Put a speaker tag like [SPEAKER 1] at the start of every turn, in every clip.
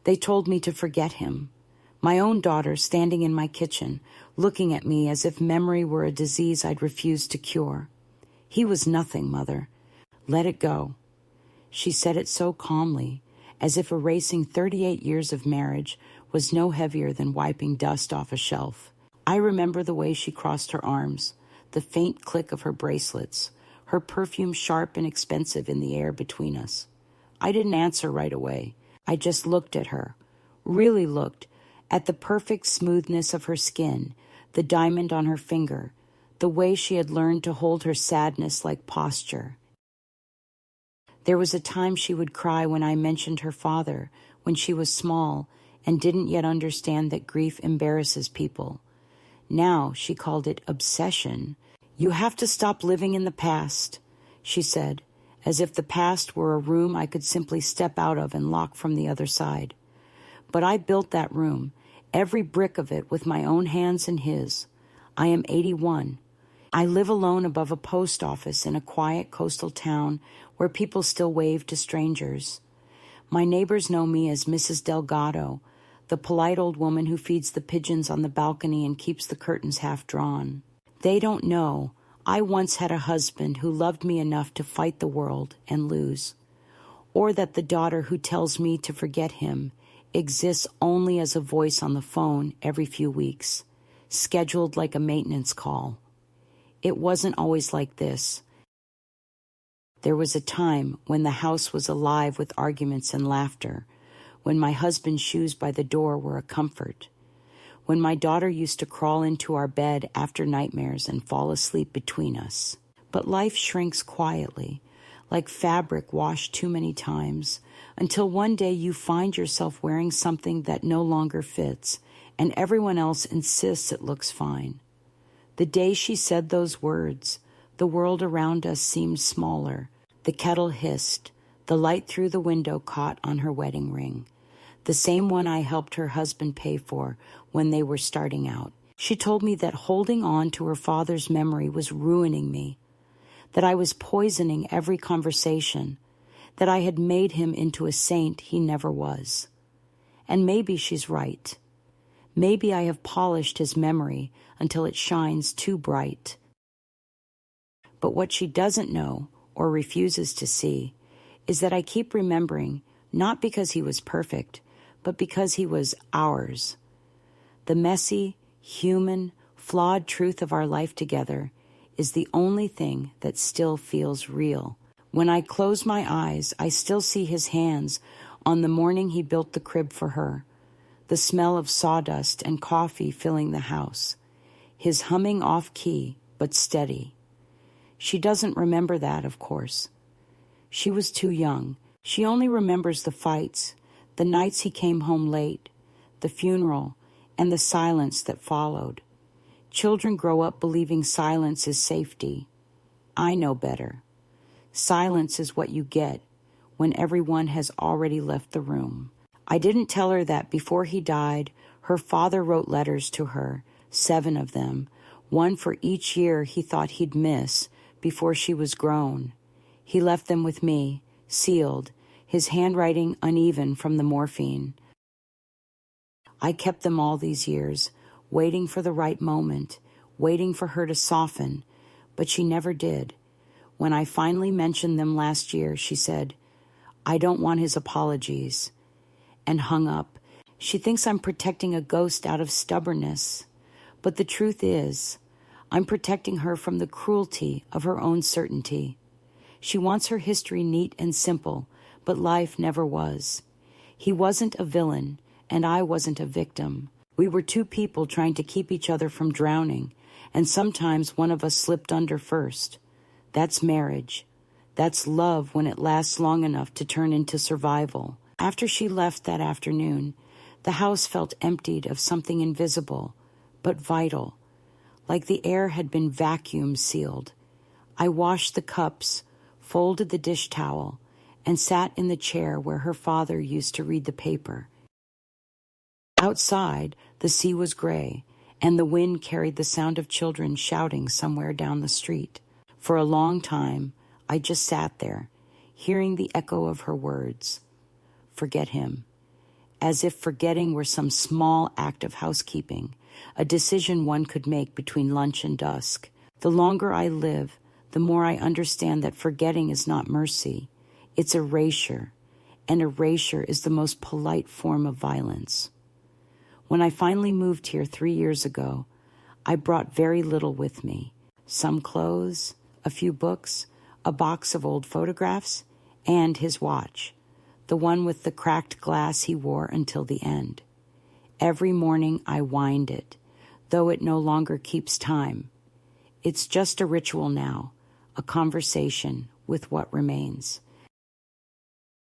[SPEAKER 1] They told me to forget him. My own daughter standing in my kitchen, looking at me as if memory were a disease I'd refused to cure. He was nothing, Mother. Let it go. She said it so calmly, as if erasing 38 years of marriage was no heavier than wiping dust off a shelf. I remember the way she crossed her arms, the faint click of her bracelets, her perfume sharp and expensive in the air between us. I didn't answer right away. I just looked at her, really looked, at the perfect smoothness of her skin, the diamond on her finger, the way she had learned to hold her sadness like posture. There was a time she would cry when I mentioned her father, when she was small and didn't yet understand that grief embarrasses people. Now she called it obsession. You have to stop living in the past, she said, as if the past were a room I could simply step out of and lock from the other side. But I built that room, every brick of it with my own hands and his. I am 81. I live alone above a post office in a quiet coastal town where people still wave to strangers. My neighbors know me as Mrs. Delgado, the polite old woman who feeds the pigeons on the balcony and keeps the curtains half drawn. They don't know I once had a husband who loved me enough to fight the world and lose, or that the daughter who tells me to forget him exists only as a voice on the phone every few weeks, scheduled like a maintenance call. It wasn't always like this. There was a time when the house was alive with arguments and laughter, when my husband's shoes by the door were a comfort, when my daughter used to crawl into our bed after nightmares and fall asleep between us. But life shrinks quietly, like fabric washed too many times, until one day you find yourself wearing something that no longer fits, and everyone else insists it looks fine. The day she said those words, the world around us seemed smaller. The kettle hissed. The light through the window caught on her wedding ring, the same one I helped her husband pay for when they were starting out. She told me that holding on to her father's memory was ruining me, that I was poisoning every conversation, that I had made him into a saint he never was. And maybe she's right. Maybe I have polished his memory until it shines too bright. But what she doesn't know, or refuses to see, is that I keep remembering, not because he was perfect, but because he was ours. The messy, human, flawed truth of our life together is the only thing that still feels real. When I close my eyes, I still see his hands on the morning he built the crib for her, the smell of sawdust and coffee filling the house, his humming off-key but steady. She doesn't remember that, of course. She was too young. She only remembers the fights, the nights he came home late, the funeral, and the silence that followed. Children grow up believing silence is safety. I know better. Silence is what you get when everyone has already left the room. I didn't tell her that before he died, her father wrote letters to her, 7 of them, one for each year he thought he'd miss before she was grown. He left them with me, sealed, his handwriting uneven from the morphine. I kept them all these years, waiting for the right moment, waiting for her to soften, but she never did. When I finally mentioned them last year, she said, "I don't want his apologies," and hung up. She thinks I'm protecting a ghost out of stubbornness, but the truth is, I'm protecting her from the cruelty of her own certainty. She wants her history neat and simple, but life never was. He wasn't a villain, and I wasn't a victim. We were 2 people trying to keep each other from drowning, and sometimes one of us slipped under first. That's marriage. That's love when it lasts long enough to turn into survival. After she left that afternoon, the house felt emptied of something invisible, but vital, like the air had been vacuum sealed. I washed the cups, folded the dish towel, and sat in the chair where her father used to read the paper. Outside, the sea was gray, and the wind carried the sound of children shouting somewhere down the street. For a long time, I just sat there, hearing the echo of her words. Forget him. as if forgetting were some small act of housekeeping, a decision one could make between lunch and dusk. The longer I live, the more I understand that forgetting is not mercy. It's erasure, and erasure is the most polite form of violence. When I finally moved here 3 years ago, I brought very little with me. Some clothes, a few books, a box of old photographs, and his watch, the one with the cracked glass he wore until the end. Every morning I wind it, though it no longer keeps time. It's just a ritual now, a conversation with what remains.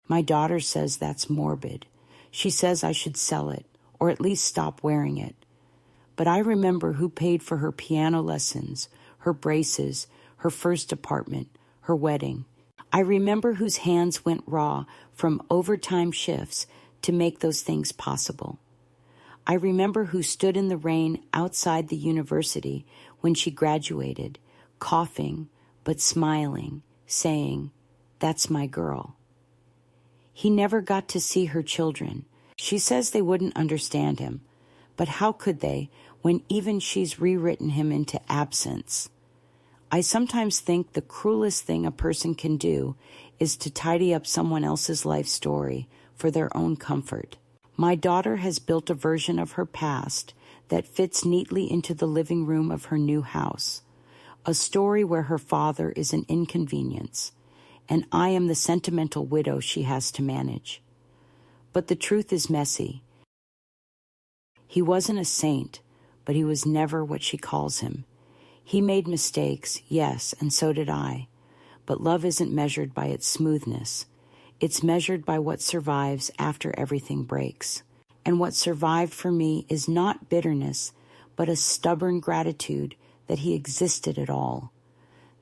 [SPEAKER 1] My daughter says that's morbid. She says I should sell it, or at least stop wearing it. But I remember who paid for her piano lessons, her braces, her first apartment, her wedding. I remember whose hands went raw from overtime shifts to make those things possible. I remember who stood in the rain outside the university when she graduated, coughing but smiling, saying, "That's my girl." He never got to see her children. She says they wouldn't understand him, but how could they when even she's rewritten him into absence? I sometimes think the cruelest thing a person can do is to tidy up someone else's life story for their own comfort. My daughter has built a version of her past that fits neatly into the living room of her new house, a story where her father is an inconvenience, and I am the sentimental widow she has to manage. But the truth is messy. He wasn't a saint, but he was never what she calls him. He made mistakes, yes, and so did I. But love isn't measured by its smoothness. It's measured by what survives after everything breaks. And what survived for me is not bitterness, but a stubborn gratitude that he existed at all.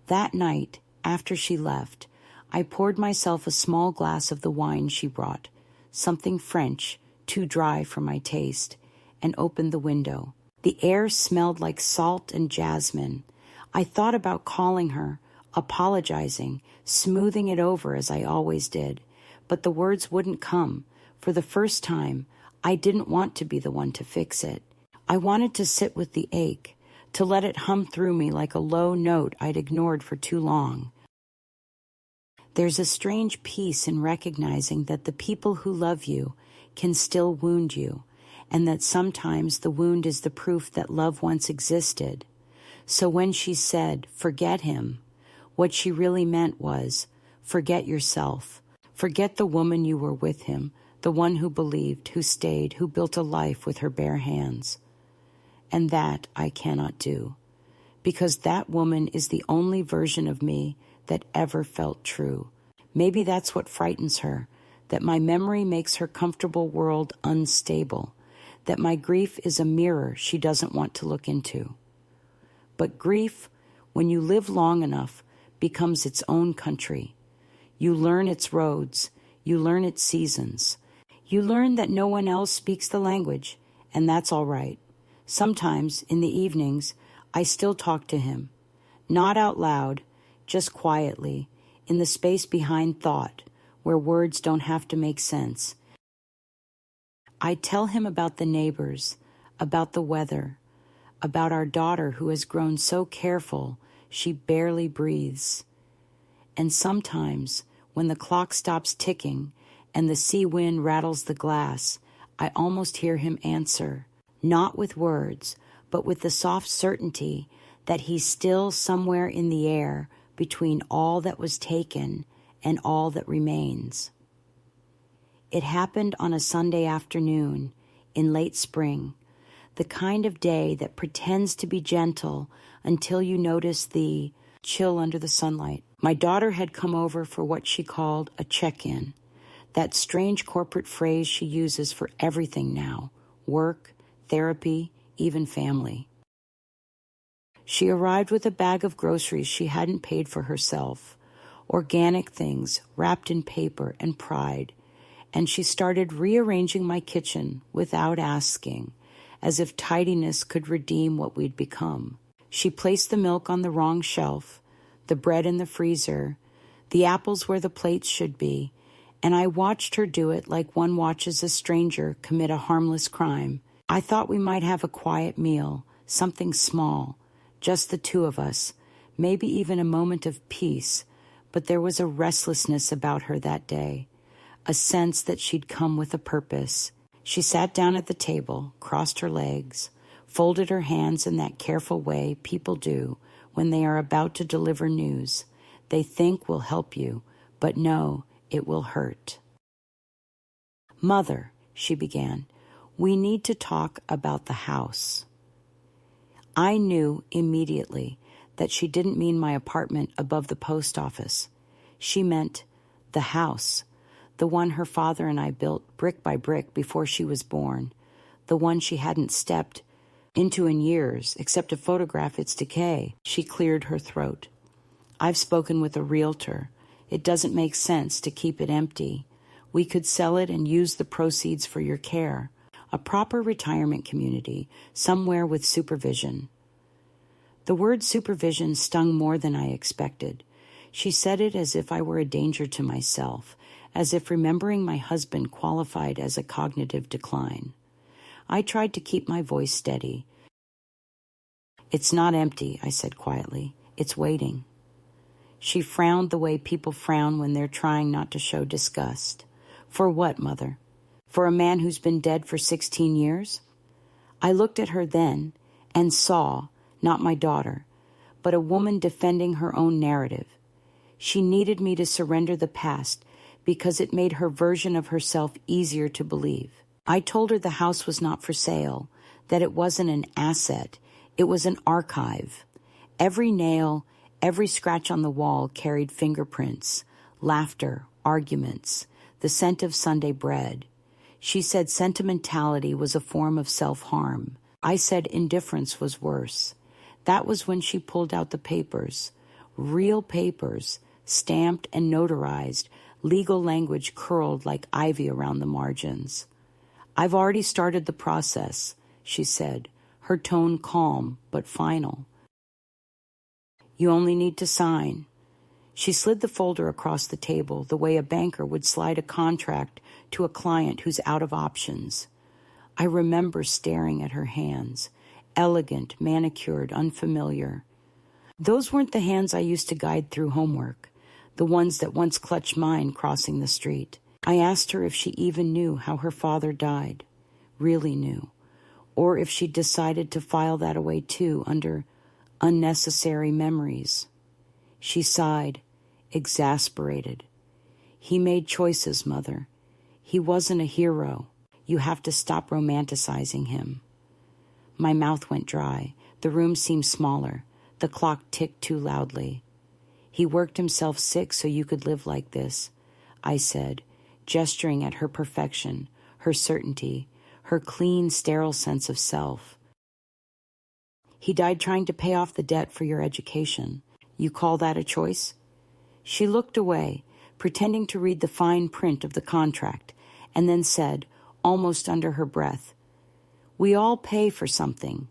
[SPEAKER 1] That night, after she left, I poured myself a small glass of the wine she brought, something French, too dry for my taste, and opened the window. The air smelled like salt and jasmine. I thought about calling her, apologizing, smoothing it over as I always did, but the words wouldn't come. For the first time, I didn't want to be the one to fix it. I wanted to sit with the ache, to let it hum through me like a low note I'd ignored for too long. There's a strange peace in recognizing that the people who love you can still wound you, and that sometimes the wound is the proof that love once existed. So when she said, "Forget him," what she really meant was, forget yourself. Forget the woman you were with him, the one who believed, who stayed, who built a life with her bare hands. And that I cannot do, because that woman is the only version of me that ever felt true. Maybe that's what frightens her, that my memory makes her comfortable world unstable, that my grief is a mirror she doesn't want to look into. But grief, when you live long enough, becomes its own country. You learn its roads, you learn its seasons. You learn that no one else speaks the language, and that's all right. Sometimes, in the evenings, I still talk to him. Not out loud, just quietly, in the space behind thought, where words don't have to make sense. I tell him about the neighbors, about the weather, about our daughter who has grown so careful she barely breathes. And sometimes, when the clock stops ticking and the sea wind rattles the glass, I almost hear him answer, not with words, but with the soft certainty that he's still somewhere in the air between all that was taken and all that remains. It happened on a Sunday afternoon in late spring, the kind of day that pretends to be gentle until you notice the chill under the sunlight. My daughter had come over for what she called a check-in, that strange corporate phrase she uses for everything now, work, therapy, even family. She arrived with a bag of groceries she hadn't paid for herself, organic things wrapped in paper and pride, and she started rearranging my kitchen without asking, as if tidiness could redeem what we'd become. She placed the milk on the wrong shelf, the bread in the freezer, the apples where the plates should be, and I watched her do it like one watches a stranger commit a harmless crime. I thought we might have a quiet meal, something small, just the two of us, maybe even a moment of peace, but there was a restlessness about her that day, a sense that she'd come with a purpose. She sat down at the table, crossed her legs, folded her hands in that careful way people do when they are about to deliver news they think will help you, but no, it will hurt. "Mother," she began, "we need to talk about the house." I knew immediately that she didn't mean my apartment above the post office. She meant the house, the one her father and I built brick by brick before she was born, the one she hadn't stepped into in years, except to photograph its decay. She cleared her throat. "I've spoken with a realtor. It doesn't make sense to keep it empty. We could sell it and use the proceeds for your care. A proper retirement community, somewhere with supervision." The word supervision stung more than I expected. She said it as if I were a danger to myself, as if remembering my husband qualified as a cognitive decline. I tried to keep my voice steady. "It's not empty," I said quietly. "It's waiting." She frowned the way people frown when they're trying not to show disgust. "For what, Mother? For a man who's been dead for 16 years? I looked at her then and saw, not my daughter, but a woman defending her own narrative. She needed me to surrender the past because it made her version of herself easier to believe. I told her the house was not for sale, that it wasn't an asset, it was an archive. Every nail, every scratch on the wall carried fingerprints, laughter, arguments, the scent of Sunday bread. She said sentimentality was a form of self-harm. I said indifference was worse. That was when she pulled out the papers, real papers, stamped and notarized, legal language curled like ivy around the margins. "I've already started the process," she said, her tone calm but final. "You only need to sign." She slid the folder across the table the way a banker would slide a contract to a client who's out of options. I remember staring at her hands, elegant, manicured, unfamiliar. Those weren't the hands I used to guide through homework, the ones that once clutched mine crossing the street. I asked her if she even knew how her father died, really knew, or if she decided to file that away too under unnecessary memories. She sighed, exasperated. "He made choices, Mother. He wasn't a hero. You have to stop romanticizing him." My mouth went dry. The room seemed smaller. The clock ticked too loudly. "He worked himself sick so you could live like this," I said, gesturing at her perfection, her certainty, her clean, sterile sense of self. "He died trying to pay off the debt for your education. You call that a choice?" She looked away, pretending to read the fine print of the contract, and then said, almost under her breath, "We all pay for something."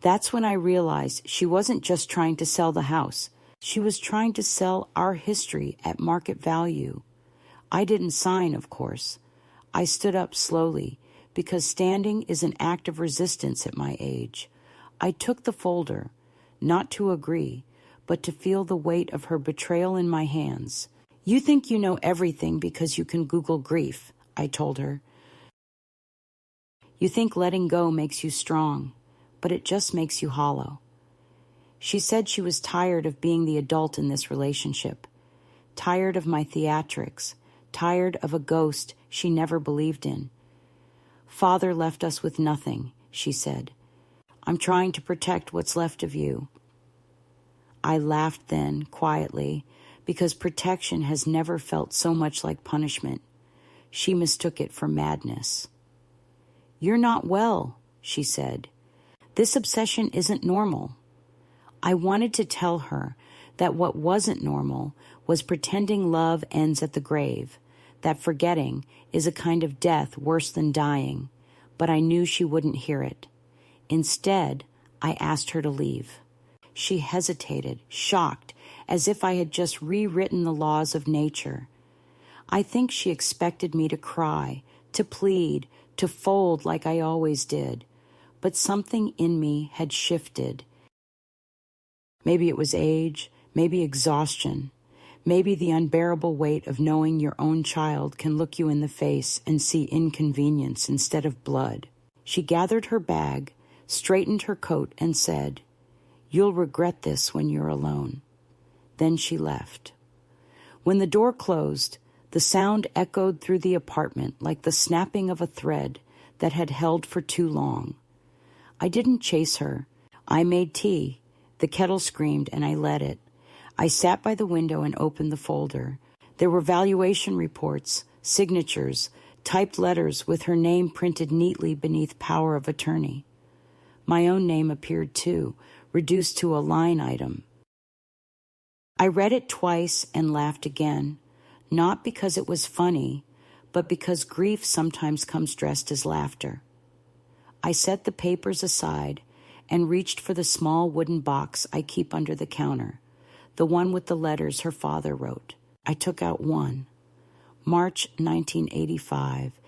[SPEAKER 1] That's when I realized she wasn't just trying to sell the house. She was trying to sell our history at market value. I didn't sign, of course. I stood up slowly, because standing is an act of resistance at my age. I took the folder, not to agree, but to feel the weight of her betrayal in my hands. "You think you know everything because you can Google grief," I told her. "You think letting go makes you strong, but it just makes you hollow." She said she was tired of being the adult in this relationship, tired of my theatrics, tired of a ghost she never believed in. "Father left us with nothing," she said. "I'm trying to protect what's left of you." I laughed then, quietly, because protection has never felt so much like punishment. She mistook it for madness. "You're not well," she said. "This obsession isn't normal." I wanted to tell her that what wasn't normal was pretending love ends at the grave, that forgetting is a kind of death worse than dying, but I knew she wouldn't hear it. Instead, I asked her to leave. She hesitated, shocked, as if I had just rewritten the laws of nature. I think she expected me to cry, to plead, to fold like I always did. But something in me had shifted. Maybe it was age, maybe exhaustion, maybe the unbearable weight of knowing your own child can look you in the face and see inconvenience instead of blood. She gathered her bag, straightened her coat, and said, "You'll regret this when you're alone." Then she left. When the door closed, the sound echoed through the apartment like the snapping of a thread that had held for too long. I didn't chase her. I made tea. The kettle screamed, and I let it. I sat by the window and opened the folder. There were valuation reports, signatures, typed letters with her name printed neatly beneath power of attorney. My own name appeared too, reduced to a line item. I read it twice and laughed again, not because it was funny, but because grief sometimes comes dressed as laughter. I set the papers aside and reached for the small wooden box I keep under the counter, the one with the letters her father wrote. I took out one. March 1985,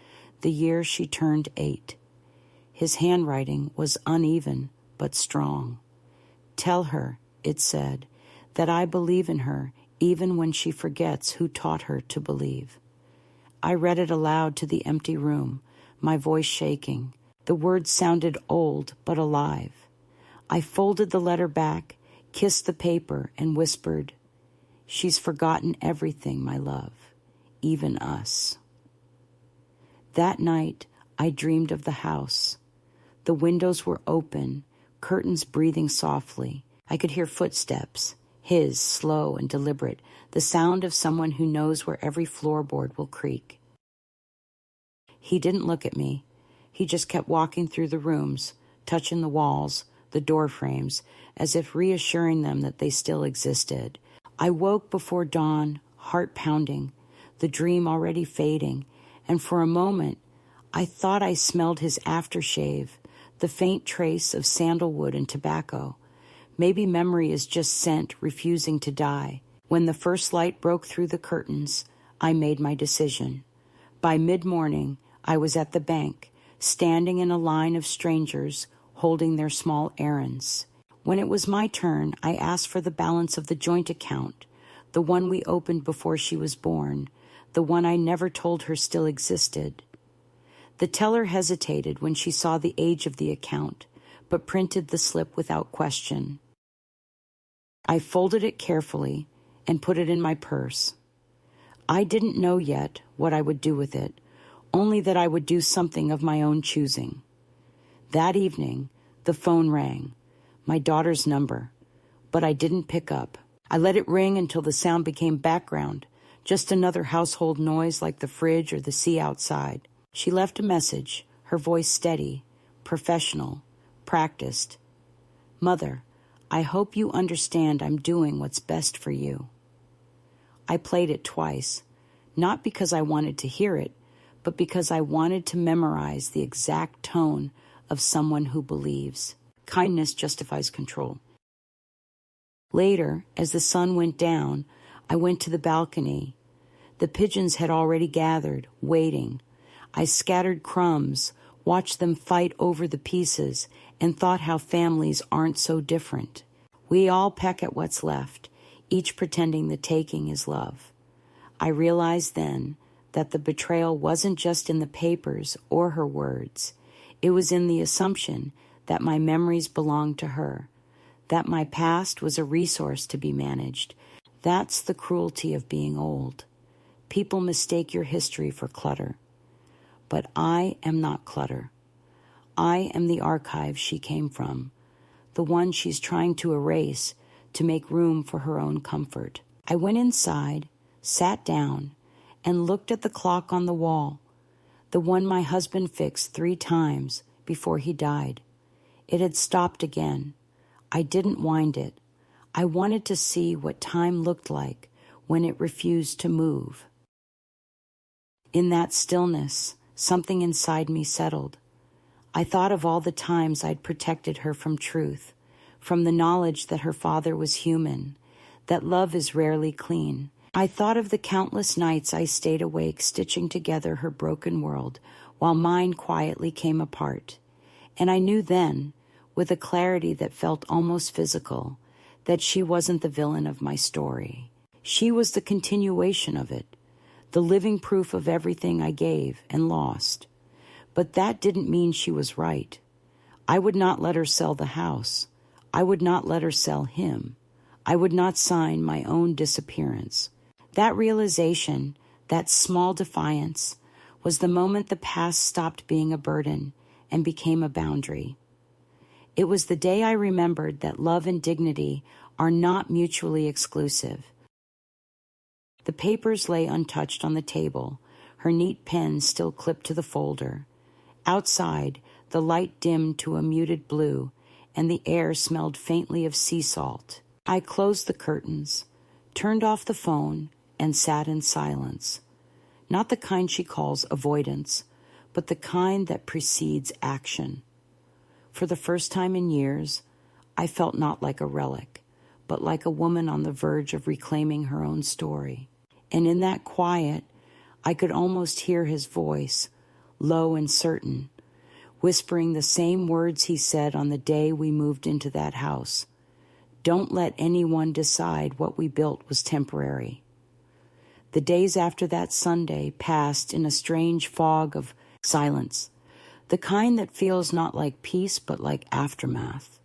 [SPEAKER 1] the year she turned 8. His handwriting was uneven but strong. "Tell her," it said, "that I believe in her even when she forgets who taught her to believe." I read it aloud to the empty room, my voice shaking. The words sounded old but alive. I folded the letter back, kissed the paper, and whispered, "She's forgotten everything, my love, even us." That night, I dreamed of the house. The windows were open, curtains breathing softly. I could hear footsteps, his slow and deliberate, the sound of someone who knows where every floorboard will creak. He didn't look at me. He just kept walking through the rooms, touching the walls, the door frames, as if reassuring them that they still existed. I woke before dawn, heart pounding, the dream already fading, and for a moment I thought I smelled his aftershave, the faint trace of sandalwood and tobacco. Maybe memory is just scent refusing to die. When the first light broke through the curtains, I made my decision. By mid-morning, I was at the bank, standing in a line of strangers holding their small errands. When it was my turn, I asked for the balance of the joint account, the one we opened before she was born, the one I never told her still existed. The teller hesitated when she saw the age of the account, but printed the slip without question. I folded it carefully and put it in my purse. I didn't know yet what I would do with it, only that I would do something of my own choosing. That evening, the phone rang, my daughter's number, but I didn't pick up. I let it ring until the sound became background, just another household noise like the fridge or the sea outside. She left a message, her voice steady, professional, practiced. "Mother, I hope you understand I'm doing what's best for you." I played it twice, not because I wanted to hear it, but because I wanted to memorize the exact tone of someone who believes. Kindness justifies control. Later, as the sun went down, I went to the balcony. The pigeons had already gathered, waiting. I scattered crumbs, watched them fight over the pieces, and thought how families aren't so different. We all peck at what's left, each pretending the taking is love. I realized then that the betrayal wasn't just in the papers or her words. It was in the assumption that my memories belonged to her, that my past was a resource to be managed. That's the cruelty of being old. People mistake your history for clutter. But I am not clutter. I am the archive she came from, the one she's trying to erase to make room for her own comfort. I went inside, sat down, and looked at the clock on the wall, the one my husband fixed 3 times before he died. It had stopped again. I didn't wind it. I wanted to see what time looked like when it refused to move. In that stillness, something inside me settled. I thought of all the times I'd protected her from truth, from the knowledge that her father was human, that love is rarely clean, I thought of the countless nights I stayed awake stitching together her broken world while mine quietly came apart. And I knew then, with a clarity that felt almost physical, that she wasn't the villain of my story. She was the continuation of it, the living proof of everything I gave and lost. But that didn't mean she was right. I would not let her sell the house. I would not let her sell him. I would not sign my own disappearance. That realization, that small defiance, was the moment the past stopped being a burden and became a boundary. It was the day I remembered that love and dignity are not mutually exclusive. The papers lay untouched on the table, her neat pen still clipped to the folder. Outside, the light dimmed to a muted blue, and the air smelled faintly of sea salt. I closed the curtains, turned off the phone, and sat in silence. Not the kind she calls avoidance, but the kind that precedes action. For the first time in years, I felt not like a relic, but like a woman on the verge of reclaiming her own story. And in that quiet, I could almost hear his voice, low and certain, whispering the same words he said on the day we moved into that house. Don't let anyone decide what we built was temporary. The days after that Sunday passed in a strange fog of silence, the kind that feels not like peace but like aftermath.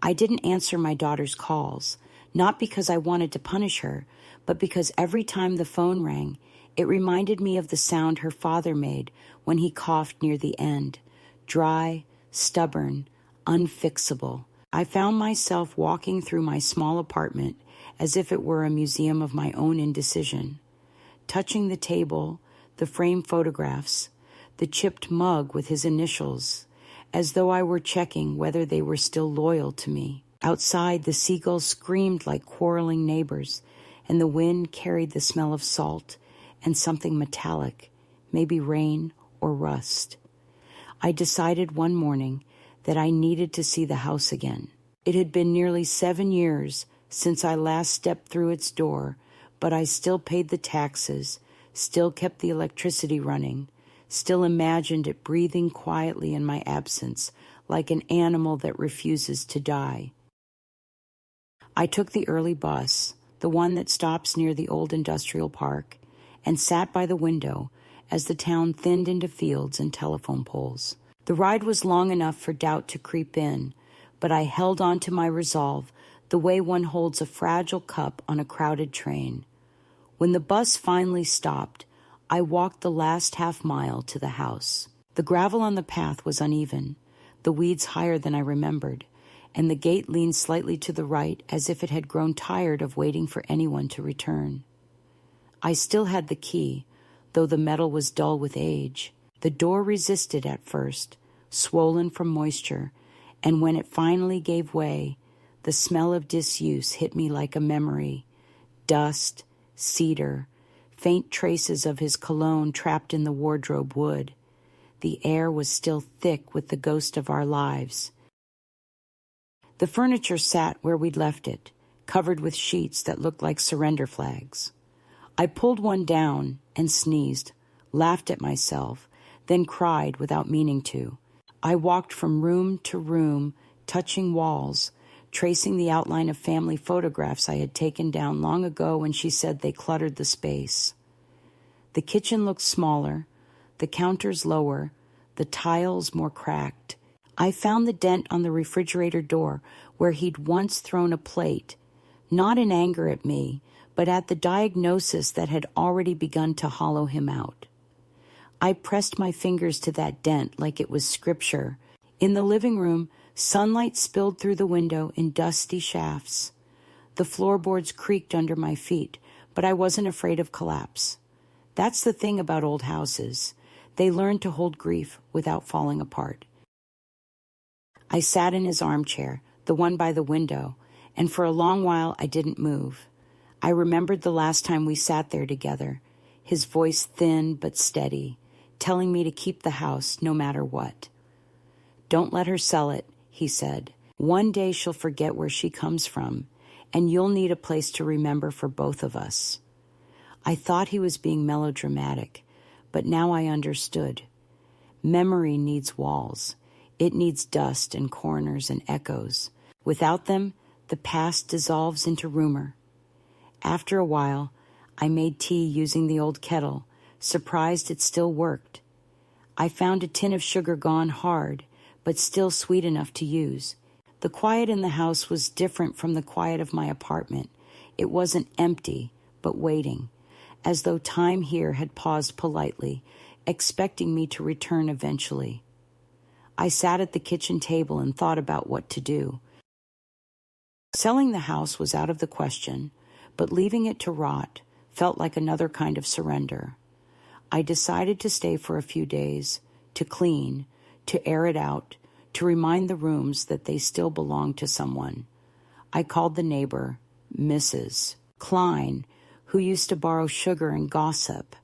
[SPEAKER 1] I didn't answer my daughter's calls, not because I wanted to punish her, but because every time the phone rang, it reminded me of the sound her father made when he coughed near the end, dry, stubborn, unfixable. I found myself walking through my small apartment as if it were a museum of my own indecision, touching the table, the framed photographs, the chipped mug with his initials, as though I were checking whether they were still loyal to me. Outside, the seagulls screamed like quarreling neighbors, and the wind carried the smell of salt and something metallic, maybe rain or rust. I decided one morning that I needed to see the house again. It had been nearly 7 years since I last stepped through its door, but I still paid the taxes, still kept the electricity running, still imagined it breathing quietly in my absence, like an animal that refuses to die. I took the early bus, the one that stops near the old industrial park, and sat by the window as the town thinned into fields and telephone poles. The ride was long enough for doubt to creep in, but I held on to my resolve the way one holds a fragile cup on a crowded train. When the bus finally stopped, I walked the last half-mile to the house. The gravel on the path was uneven, the weeds higher than I remembered, and the gate leaned slightly to the right as if it had grown tired of waiting for anyone to return. I still had the key, though the metal was dull with age. The door resisted at first, swollen from moisture, and when it finally gave way, the smell of disuse hit me like a memory. Dust, cedar, faint traces of his cologne trapped in the wardrobe wood. The air was still thick with the ghost of our lives. The furniture sat where we'd left it, covered with sheets that looked like surrender flags. I pulled one down and sneezed, laughed at myself, then cried without meaning to. I walked from room to room, touching walls, tracing the outline of family photographs I had taken down long ago when she said they cluttered the space. The kitchen looked smaller, the counters lower, the tiles more cracked. I found the dent on the refrigerator door where he'd once thrown a plate, not in anger at me, but at the diagnosis that had already begun to hollow him out. I pressed my fingers to that dent like it was scripture. In the living room, sunlight spilled through the window in dusty shafts. The floorboards creaked under my feet, but I wasn't afraid of collapse. That's the thing about old houses. They learn to hold grief without falling apart. I sat in his armchair, the one by the window, and for a long while I didn't move. I remembered the last time we sat there together, his voice thin but steady, telling me to keep the house no matter what. Don't let her sell it, he said. One day she'll forget where she comes from, and you'll need a place to remember for both of us." I thought he was being melodramatic, but now I understood. Memory needs walls. It needs dust and corners and echoes. Without them, the past dissolves into rumor. After a while, I made tea using the old kettle, surprised it still worked. I found a tin of sugar gone hard, but still sweet enough to use. The quiet in the house was different from the quiet of my apartment. It wasn't empty, but waiting, as though time here had paused politely, expecting me to return eventually. I sat at the kitchen table and thought about what to do. Selling the house was out of the question, but leaving it to rot felt like another kind of surrender. I decided to stay for a few days, to clean, to air it out, to remind the rooms that they still belonged to someone. I called the neighbor, Mrs. Klein, who used to borrow sugar and gossip.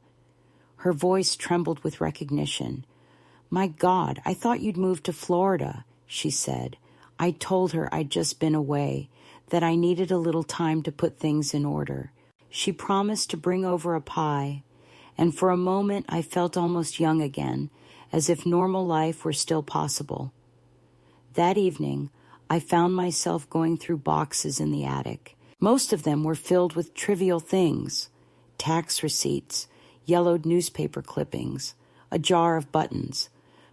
[SPEAKER 1] Her voice trembled with recognition. "My God, I thought you'd moved to Florida," she said. I told her I'd just been away, that I needed a little time to put things in order. She promised to bring over a pie, and for a moment I felt almost young again, as if normal life were still possible. That evening, I found myself going through boxes in the attic. Most of them were filled with trivial things: tax receipts, yellowed newspaper clippings, a jar of buttons.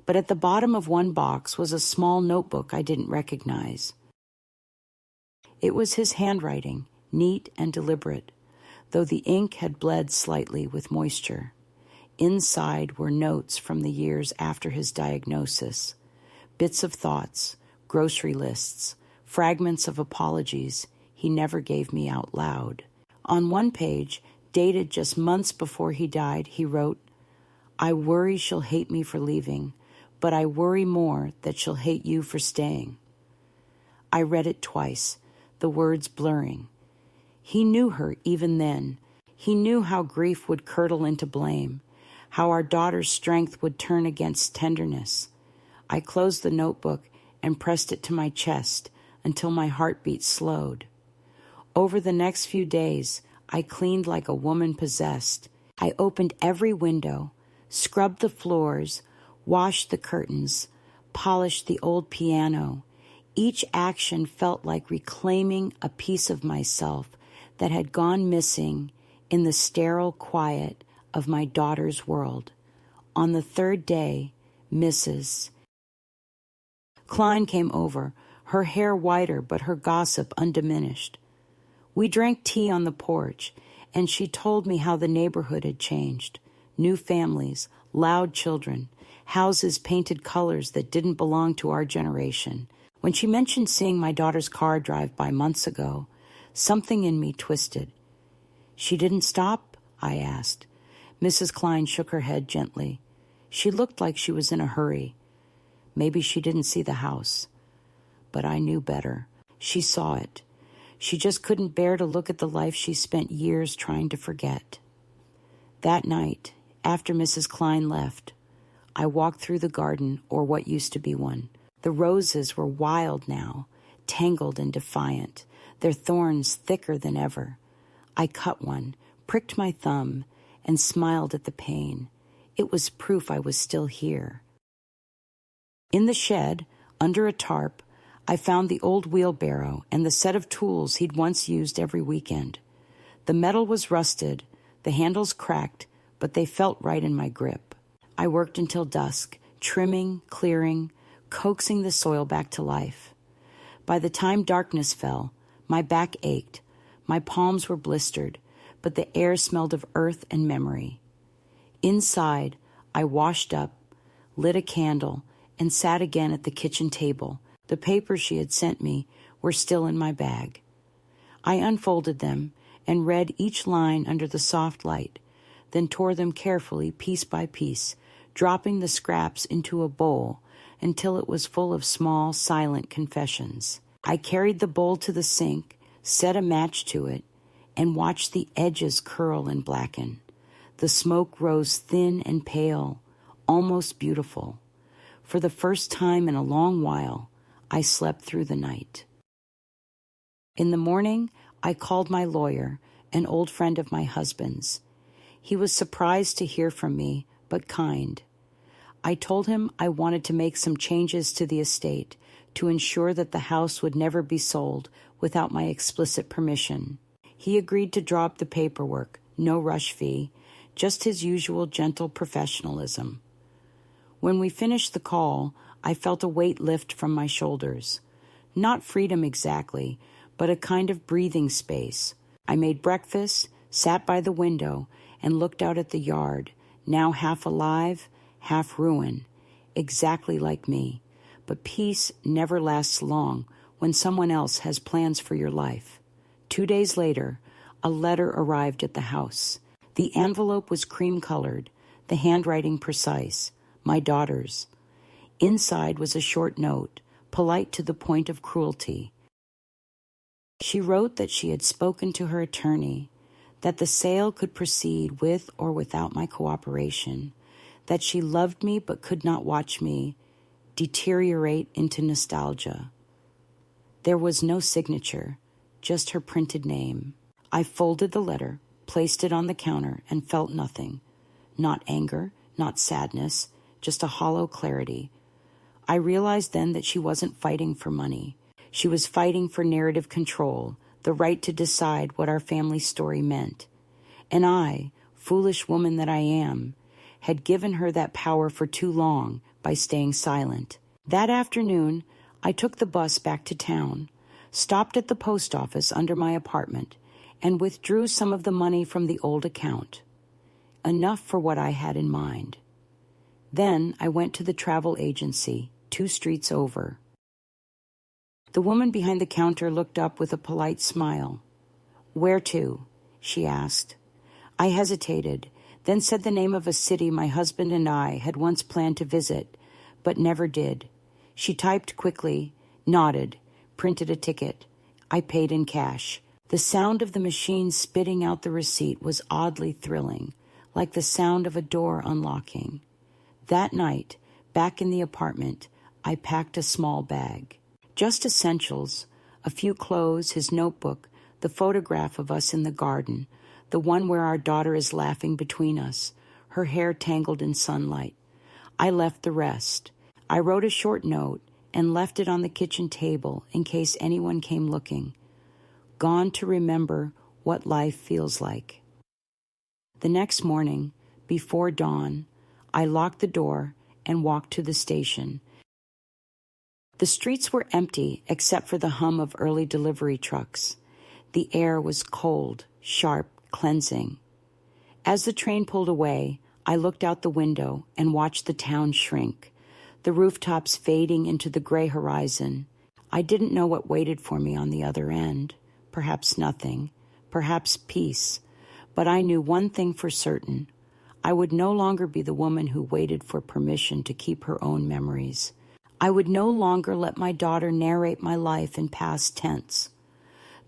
[SPEAKER 1] But at the bottom of one box was a small notebook I didn't recognize. It was his handwriting, neat and deliberate, though the ink had bled slightly with moisture. Inside were notes from the years after his diagnosis, bits of thoughts, grocery lists, fragments of apologies he never gave me out loud. On one page, dated just months before he died, he wrote, "I worry she'll hate me for leaving, but I worry more that she'll hate you for staying." I read it twice, the words blurring. He knew her even then. He knew how grief would curdle into blame, how our daughter's strength would turn against tenderness. I closed the notebook and pressed it to my chest until my heartbeat slowed. Over the next few days, I cleaned like a woman possessed. I opened every window, scrubbed the floors, washed the curtains, polished the old piano. Each action felt like reclaiming a piece of myself that had gone missing in the sterile quiet of my daughter's world. On the third day, Mrs. Klein came over, her hair whiter but her gossip undiminished. We drank tea on the porch, and she told me how the neighborhood had changed. New families, loud children, houses painted colors that didn't belong to our generation. When she mentioned seeing my daughter's car drive by months ago, something in me twisted. "She didn't stop?" I asked. Mrs. Klein shook her head gently. She looked like she was in a hurry. Maybe she didn't see the house. But I knew better. She saw it. She just couldn't bear to look at the life she spent years trying to forget. That night, after Mrs. Klein left, I walked through the garden, or what used to be one. The roses were wild now, tangled and defiant, their thorns thicker than ever. I cut one, pricked my thumb, and smiled at the pain. It was proof I was still here. In the shed, under a tarp, I found the old wheelbarrow and the set of tools he'd once used every weekend. The metal was rusted, the handles cracked, but they felt right in my grip. I worked until dusk, trimming, clearing, coaxing the soil back to life. By the time darkness fell, my back ached, my palms were blistered, but the air smelled of earth and memory. Inside, I washed up, lit a candle, and sat again at the kitchen table. The papers she had sent me were still in my bag. I unfolded them and read each line under the soft light, then tore them carefully piece by piece, dropping the scraps into a bowl until it was full of small, silent confessions. I carried the bowl to the sink, set a match to it, and watched the edges curl and blacken. The smoke rose thin and pale, almost beautiful. For the first time in a long while, I slept through the night. In the morning, I called my lawyer, an old friend of my husband's. He was surprised to hear from me, but kind. I told him I wanted to make some changes to the estate to ensure that the house would never be sold without my explicit permission. He agreed to draw up the paperwork, no rush fee, just his usual gentle professionalism. When we finished the call, I felt a weight lift from my shoulders. Not freedom exactly, but a kind of breathing space. I made breakfast, sat by the window, and looked out at the yard, now half alive, half ruin, exactly like me. But peace never lasts long when someone else has plans for your life. 2 days later, a letter arrived at the house. The envelope was cream-colored, the handwriting precise, my daughter's. Inside was a short note, polite to the point of cruelty. She wrote that she had spoken to her attorney, that the sale could proceed with or without my cooperation, that she loved me but could not watch me deteriorate into nostalgia. There was no signature, just her printed name. I folded the letter, placed it on the counter, and felt nothing. Not anger, not sadness, just a hollow clarity. I realized then that she wasn't fighting for money. She was fighting for narrative control, the right to decide what our family story meant. And I, foolish woman that I am, had given her that power for too long by staying silent. That afternoon, I took the bus back to town, stopped at the post office under my apartment, and withdrew some of the money from the old account. Enough for what I had in mind. Then I went to the travel agency, 2 streets over. The woman behind the counter looked up with a polite smile. "Where to?" she asked. I hesitated, then said the name of a city my husband and I had once planned to visit, but never did. She typed quickly, nodded, printed a ticket. I paid in cash. The sound of the machine spitting out the receipt was oddly thrilling, like the sound of a door unlocking. That night, back in the apartment, I packed a small bag. Just essentials, a few clothes, his notebook, the photograph of us in the garden, the one where our daughter is laughing between us, her hair tangled in sunlight. I left the rest. I wrote a short note and left it on the kitchen table in case anyone came looking. Gone to remember what life feels like. The next morning, before dawn, I locked the door and walked to the station. The streets were empty except for the hum of early delivery trucks. The air was cold, sharp, cleansing. As the train pulled away, I looked out the window and watched the town shrink, the rooftops fading into the gray horizon. I didn't know what waited for me on the other end. Perhaps nothing, perhaps peace. But I knew one thing for certain. I would no longer be the woman who waited for permission to keep her own memories. I would no longer let my daughter narrate my life in past tense.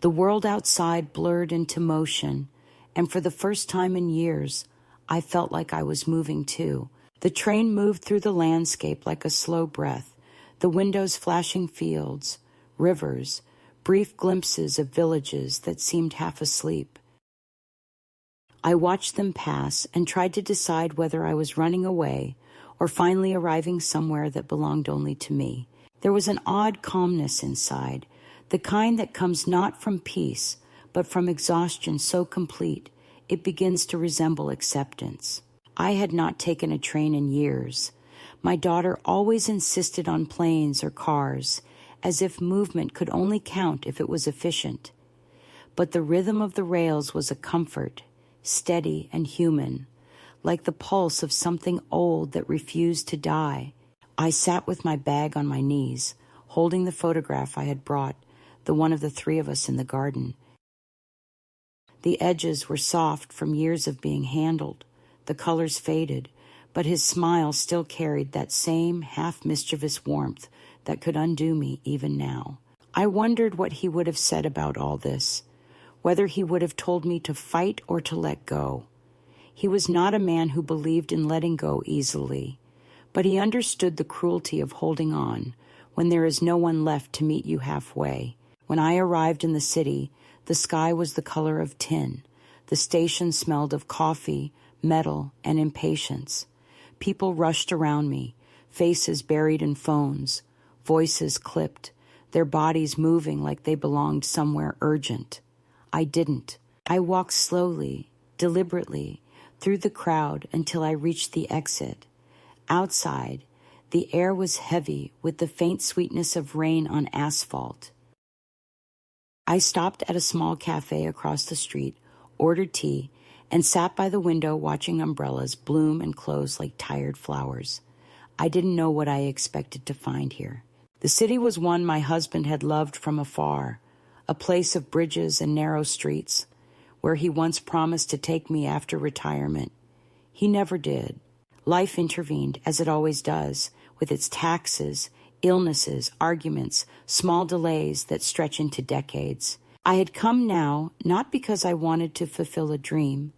[SPEAKER 1] The world outside blurred into motion, and for the first time in years, I felt like I was moving too. The train moved through the landscape like a slow breath, the windows flashing fields, rivers, brief glimpses of villages that seemed half asleep. I watched them pass and tried to decide whether I was running away or finally arriving somewhere that belonged only to me. There was an odd calmness inside, the kind that comes not from peace, but from exhaustion so complete it begins to resemble acceptance. I had not taken a train in years. My daughter always insisted on planes or cars, as if movement could only count if it was efficient. But the rhythm of the rails was a comfort, steady and human, like the pulse of something old that refused to die. I sat with my bag on my knees, holding the photograph I had brought, the one of the 3 of us in the garden. The edges were soft from years of being handled, the colors faded, but his smile still carried that same half-mischievous warmth that could undo me even now. I wondered what he would have said about all this, whether he would have told me to fight or to let go. He was not a man who believed in letting go easily, but he understood the cruelty of holding on when there is no one left to meet you halfway, When I arrived in the city, the sky was the color of tin. The station smelled of coffee, metal, and impatience. People rushed around me, faces buried in phones, voices clipped, their bodies moving like they belonged somewhere urgent. I didn't. I walked slowly, deliberately, through the crowd until I reached the exit. Outside, the air was heavy with the faint sweetness of rain on asphalt. I stopped at a small cafe across the street, ordered tea, and sat by the window watching umbrellas bloom and close like tired flowers. I didn't know what I expected to find here. The city was one my husband had loved from afar, a place of bridges and narrow streets, where he once promised to take me after retirement. He never did. Life intervened, as it always does, with its taxes, illnesses, arguments, small delays that stretch into decades. I had come now not because I wanted to fulfill a dream,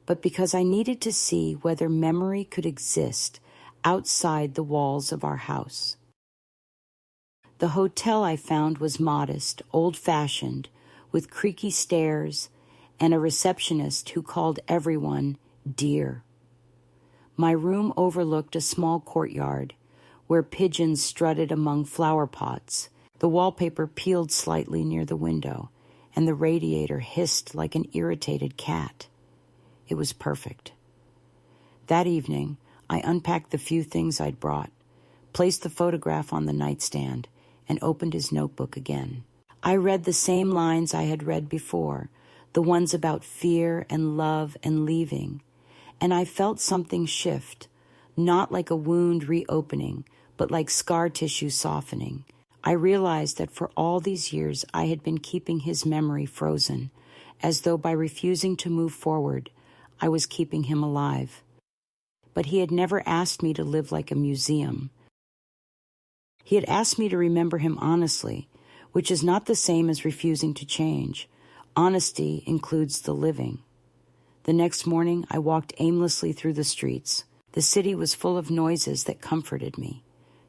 [SPEAKER 1] but because I needed to see whether memory could exist outside the walls of our house. The hotel I found was modest, old-fashioned, with creaky stairs and a receptionist who called everyone dear. My room overlooked a small courtyard where pigeons strutted among flower pots. The wallpaper peeled slightly near the window, and the radiator hissed like an irritated cat. It was perfect. That evening, I unpacked the few things I'd brought, placed the photograph on the nightstand, and opened his notebook again. I read the same lines I had read before, the ones about fear and love and leaving, and I felt something shift, not like a wound reopening, but like scar tissue softening. I realized that for all these years I had been keeping his memory frozen, as though by refusing to move forward, I was keeping him alive. But he had never asked me to live like a museum. He had asked me to remember him honestly, which is not the same as refusing to change. Honesty includes the living. The next morning, I walked aimlessly through the streets. The city was full of noises that comforted me.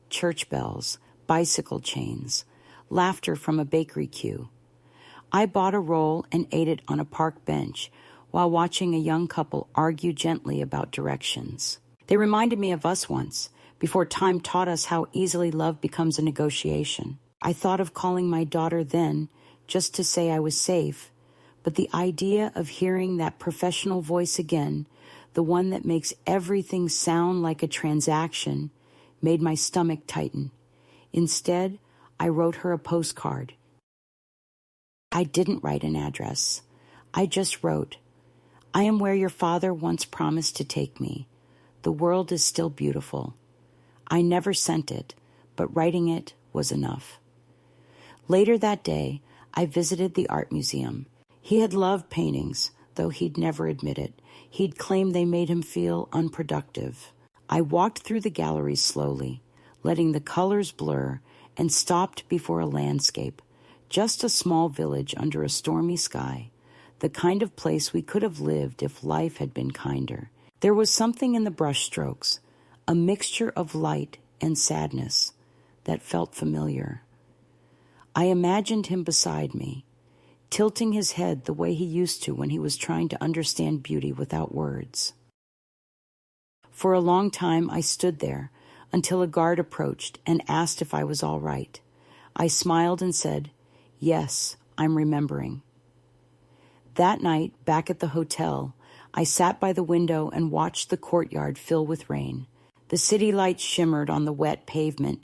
[SPEAKER 1] Church bells, bicycle chains, laughter from a bakery queue. I bought a roll and ate it on a park bench while watching a young couple argue gently about directions. They reminded me of us once, before time taught us how easily love becomes a negotiation. I thought of calling my daughter then, just to say I was safe, but the idea of hearing that professional voice again, the one that makes everything sound like a transaction, made my stomach tighten. Instead, I wrote her a postcard. I didn't write an address. I just wrote, "I am where your father once promised to take me. The world is still beautiful." I never sent it, but writing it was enough. Later that day, I visited the art museum. He had loved paintings, though he'd never admit it. He'd claimed they made him feel unproductive. I walked through the galleries slowly, letting the colors blur, and stopped before a landscape, just a small village under a stormy sky, the kind of place we could have lived if life had been kinder. There was something in the brushstrokes, a mixture of light and sadness that felt familiar. I imagined him beside me, tilting his head the way he used to when he was trying to understand beauty without words. For a long time I stood there until a guard approached and asked if I was all right. I smiled and said, "Yes, I'm remembering." That night, back at the hotel, I sat by the window and watched the courtyard fill with rain. The city lights shimmered on the wet pavement,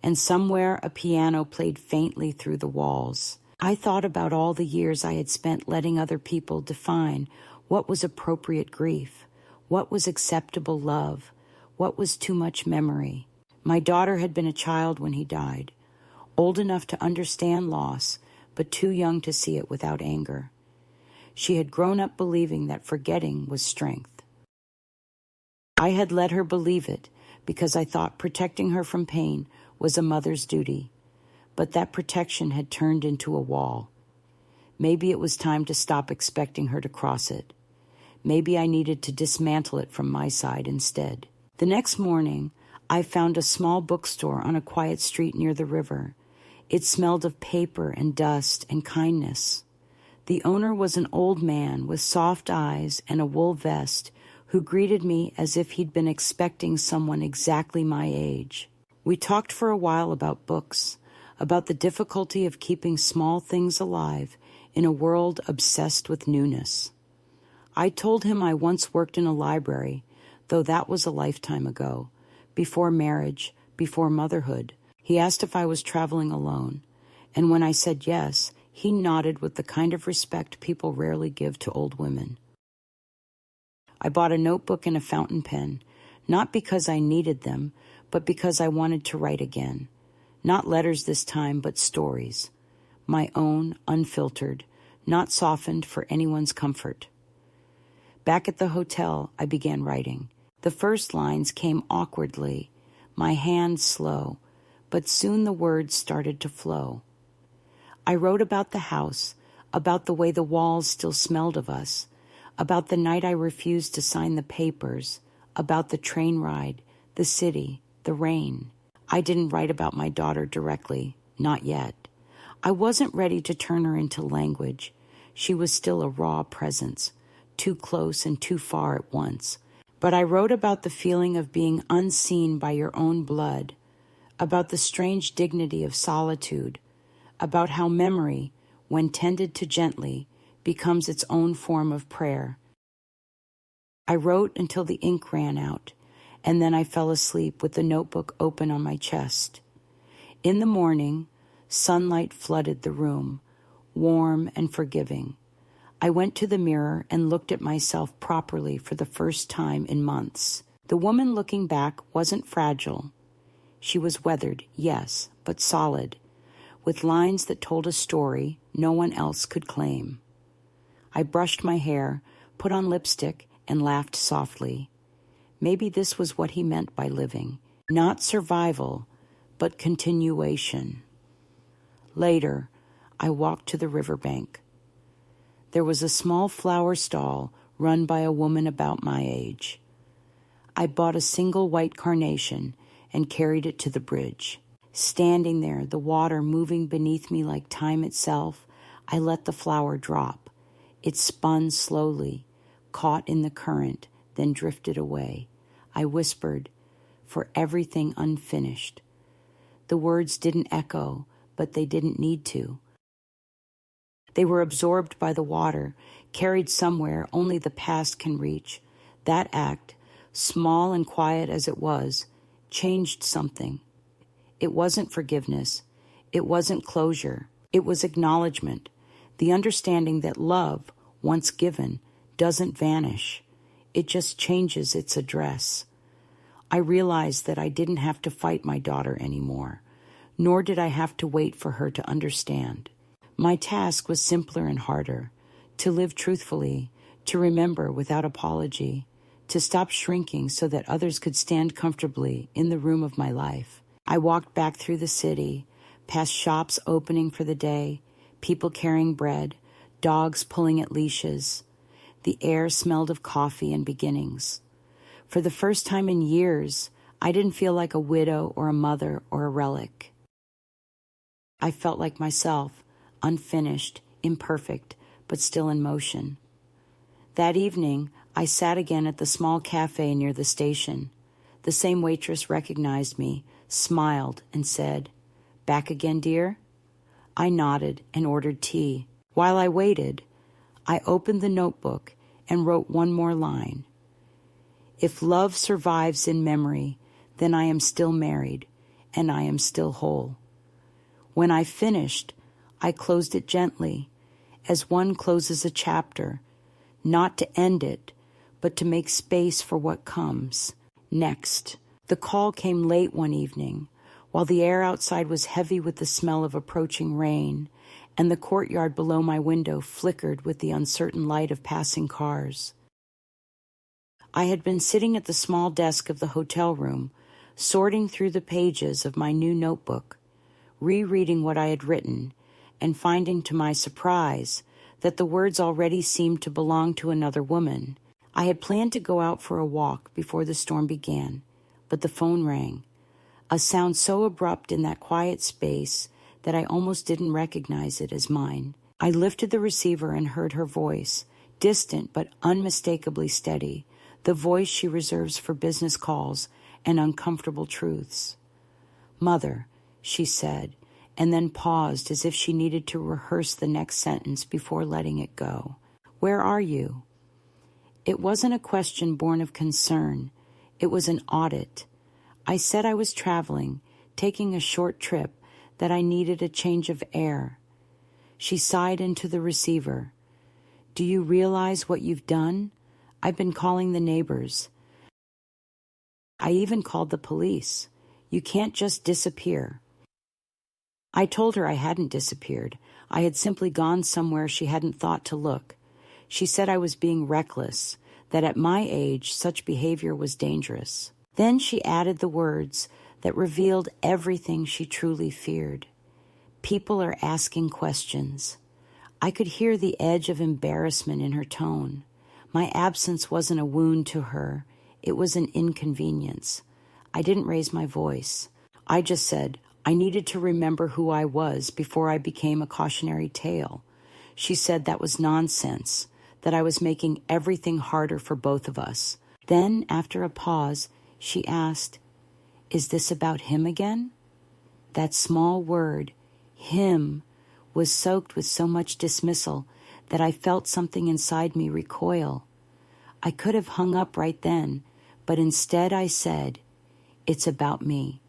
[SPEAKER 1] and somewhere a piano played faintly through the walls. I thought about all the years I had spent letting other people define what was appropriate grief, what was acceptable love, what was too much memory. My daughter had been a child when he died, old enough to understand loss, but too young to see it without anger. She had grown up believing that forgetting was strength. I had let her believe it because I thought protecting her from pain was a mother's duty, but that protection had turned into a wall. Maybe it was time to stop expecting her to cross it. Maybe I needed to dismantle it from my side instead. The next morning, I found a small bookstore on a quiet street near the river. It smelled of paper and dust and kindness. The owner was an old man with soft eyes and a wool vest who greeted me as if he'd been expecting someone exactly my age. We talked for a while about books, about the difficulty of keeping small things alive in a world obsessed with newness. I told him I once worked in a library, though that was a lifetime ago, before marriage, before motherhood. He asked if I was traveling alone, and when I said yes, he nodded with the kind of respect people rarely give to old women. I bought a notebook and a fountain pen, not because I needed them, but because I wanted to write again. Not letters this time, but stories. My own, unfiltered, not softened for anyone's comfort. Back at the hotel, I began writing. The first lines came awkwardly, my hand slow, but soon the words started to flow. I wrote about the house, about the way the walls still smelled of us, about the night I refused to sign the papers, about the train ride, the city, the rain. I didn't write about my daughter directly, not yet. I wasn't ready to turn her into language. She was still a raw presence, too close and too far at once. But I wrote about the feeling of being unseen by your own blood, about the strange dignity of solitude, about how memory, when tended to gently, becomes its own form of prayer. I wrote until the ink ran out, and then I fell asleep with the notebook open on my chest. In the morning, sunlight flooded the room, warm and forgiving. I went to the mirror and looked at myself properly for the first time in months. The woman looking back wasn't fragile. She was weathered, yes, but solid, with lines that told a story no one else could claim. I brushed my hair, put on lipstick, and laughed softly. Maybe this was what he meant by living. Not survival, but continuation. Later, I walked to the riverbank. There was a small flower stall run by a woman about my age. I bought a single white carnation and carried it to the bridge. Standing there, the water moving beneath me like time itself, I let the flower drop. It spun slowly, caught in the current, then drifted away. I whispered, "For everything unfinished." The words didn't echo, but they didn't need to. They were absorbed by the water, carried somewhere only the past can reach. That act, small and quiet as it was, changed something. It wasn't forgiveness. It wasn't closure. It was acknowledgement, the understanding that love, once given, doesn't vanish. It just changes its address. I realized that I didn't have to fight my daughter anymore, nor did I have to wait for her to understand. My task was simpler and harder, to live truthfully, to remember without apology, to stop shrinking so that others could stand comfortably in the room of my life. I walked back through the city, past shops opening for the day, people carrying bread, dogs pulling at leashes. The air smelled of coffee and beginnings. For the first time in years, I didn't feel like a widow or a mother or a relic. I felt like myself, unfinished, imperfect, but still in motion. That evening, I sat again at the small cafe near the station. The same waitress recognized me, smiled, and said, "Back again, dear?" I nodded and ordered tea. While I waited, I opened the notebook and wrote one more line. "If love survives in memory, then I am still married, and I am still whole." When I finished, I closed it gently, as one closes a chapter, not to end it, but to make space for what comes next. The call came late one evening, while the air outside was heavy with the smell of approaching rain, and the courtyard below my window flickered with the uncertain light of passing cars. I had been sitting at the small desk of the hotel room, sorting through the pages of my new notebook, rereading what I had written, and finding to my surprise that the words already seemed to belong to another woman. I had planned to go out for a walk before the storm began, but the phone rang, a sound so abrupt in that quiet space that I almost didn't recognize it as mine. I lifted the receiver and heard her voice, distant but unmistakably steady, the voice she reserves for business calls and uncomfortable truths. "Mother," she said, and then paused as if she needed to rehearse the next sentence before letting it go. "Where are you?" It wasn't a question born of concern. It was an audit. I said I was traveling, taking a short trip, that I needed a change of air. She sighed into the receiver. "Do you realize what you've done? I've been calling the neighbors. I even called the police. You can't just disappear." I told her I hadn't disappeared. I had simply gone somewhere she hadn't thought to look. She said I was being reckless, that at my age such behavior was dangerous. Then she added the words that revealed everything she truly feared. "People are asking questions." I could hear the edge of embarrassment in her tone. My absence wasn't a wound to her. It was an inconvenience. I didn't raise my voice. I just said I needed to remember who I was before I became a cautionary tale. She said that was nonsense, that I was making everything harder for both of us. Then, after a pause, she asked, "Is this about him again?" That small word, him, was soaked with so much dismissal that I felt something inside me recoil. I could have hung up right then, but instead I said, "It's about me."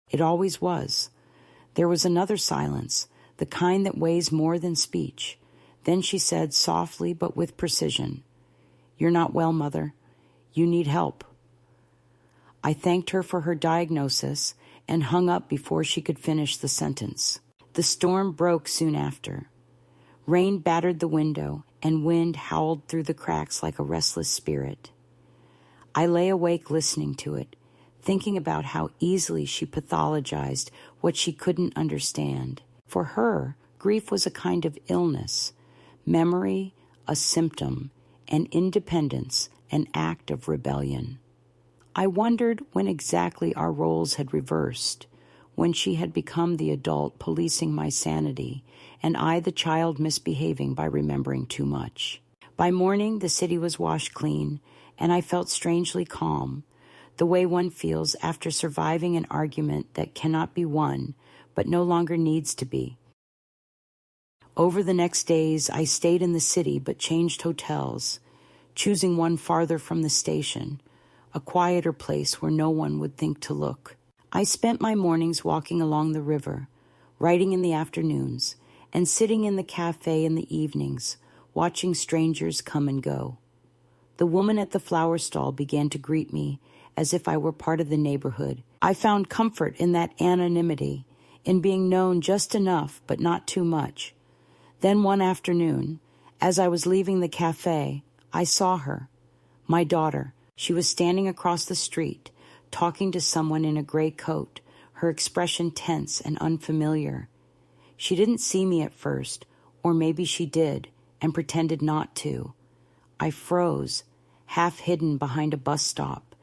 [SPEAKER 1] It always was. There was another silence, the kind that weighs more than speech. Then she said softly but with precision, "You're not well, Mother. You need help." I thanked her for her diagnosis and hung up before she could finish the sentence. The storm broke soon after. Rain battered the window, and wind howled through the cracks like a restless spirit. I lay awake listening to it, thinking about how easily she pathologized what she couldn't understand. For her, grief was a kind of illness, memory a symptom, and independence an act of rebellion. I wondered when exactly our roles had reversed, when she had become the adult policing my sanity, and I the child misbehaving by remembering too much. By morning, the city was washed clean, and I felt strangely calm, the way one feels after surviving an argument that cannot be won, but no longer needs to be. Over the next days, I stayed in the city but changed hotels, choosing one farther from the station, a quieter place where no one would think to look. I spent my mornings walking along the river, writing in the afternoons, and sitting in the cafe in the evenings, watching strangers come and go. The woman at the flower stall began to greet me as if I were part of the neighborhood. I found comfort in that anonymity, in being known just enough but not too much. Then one afternoon, as I was leaving the cafe, I saw her, my daughter. She was standing across the street, talking to someone in a gray coat, her expression tense and unfamiliar. She didn't see me at first, or maybe she did, and pretended not to. I froze, half hidden behind a bus stop.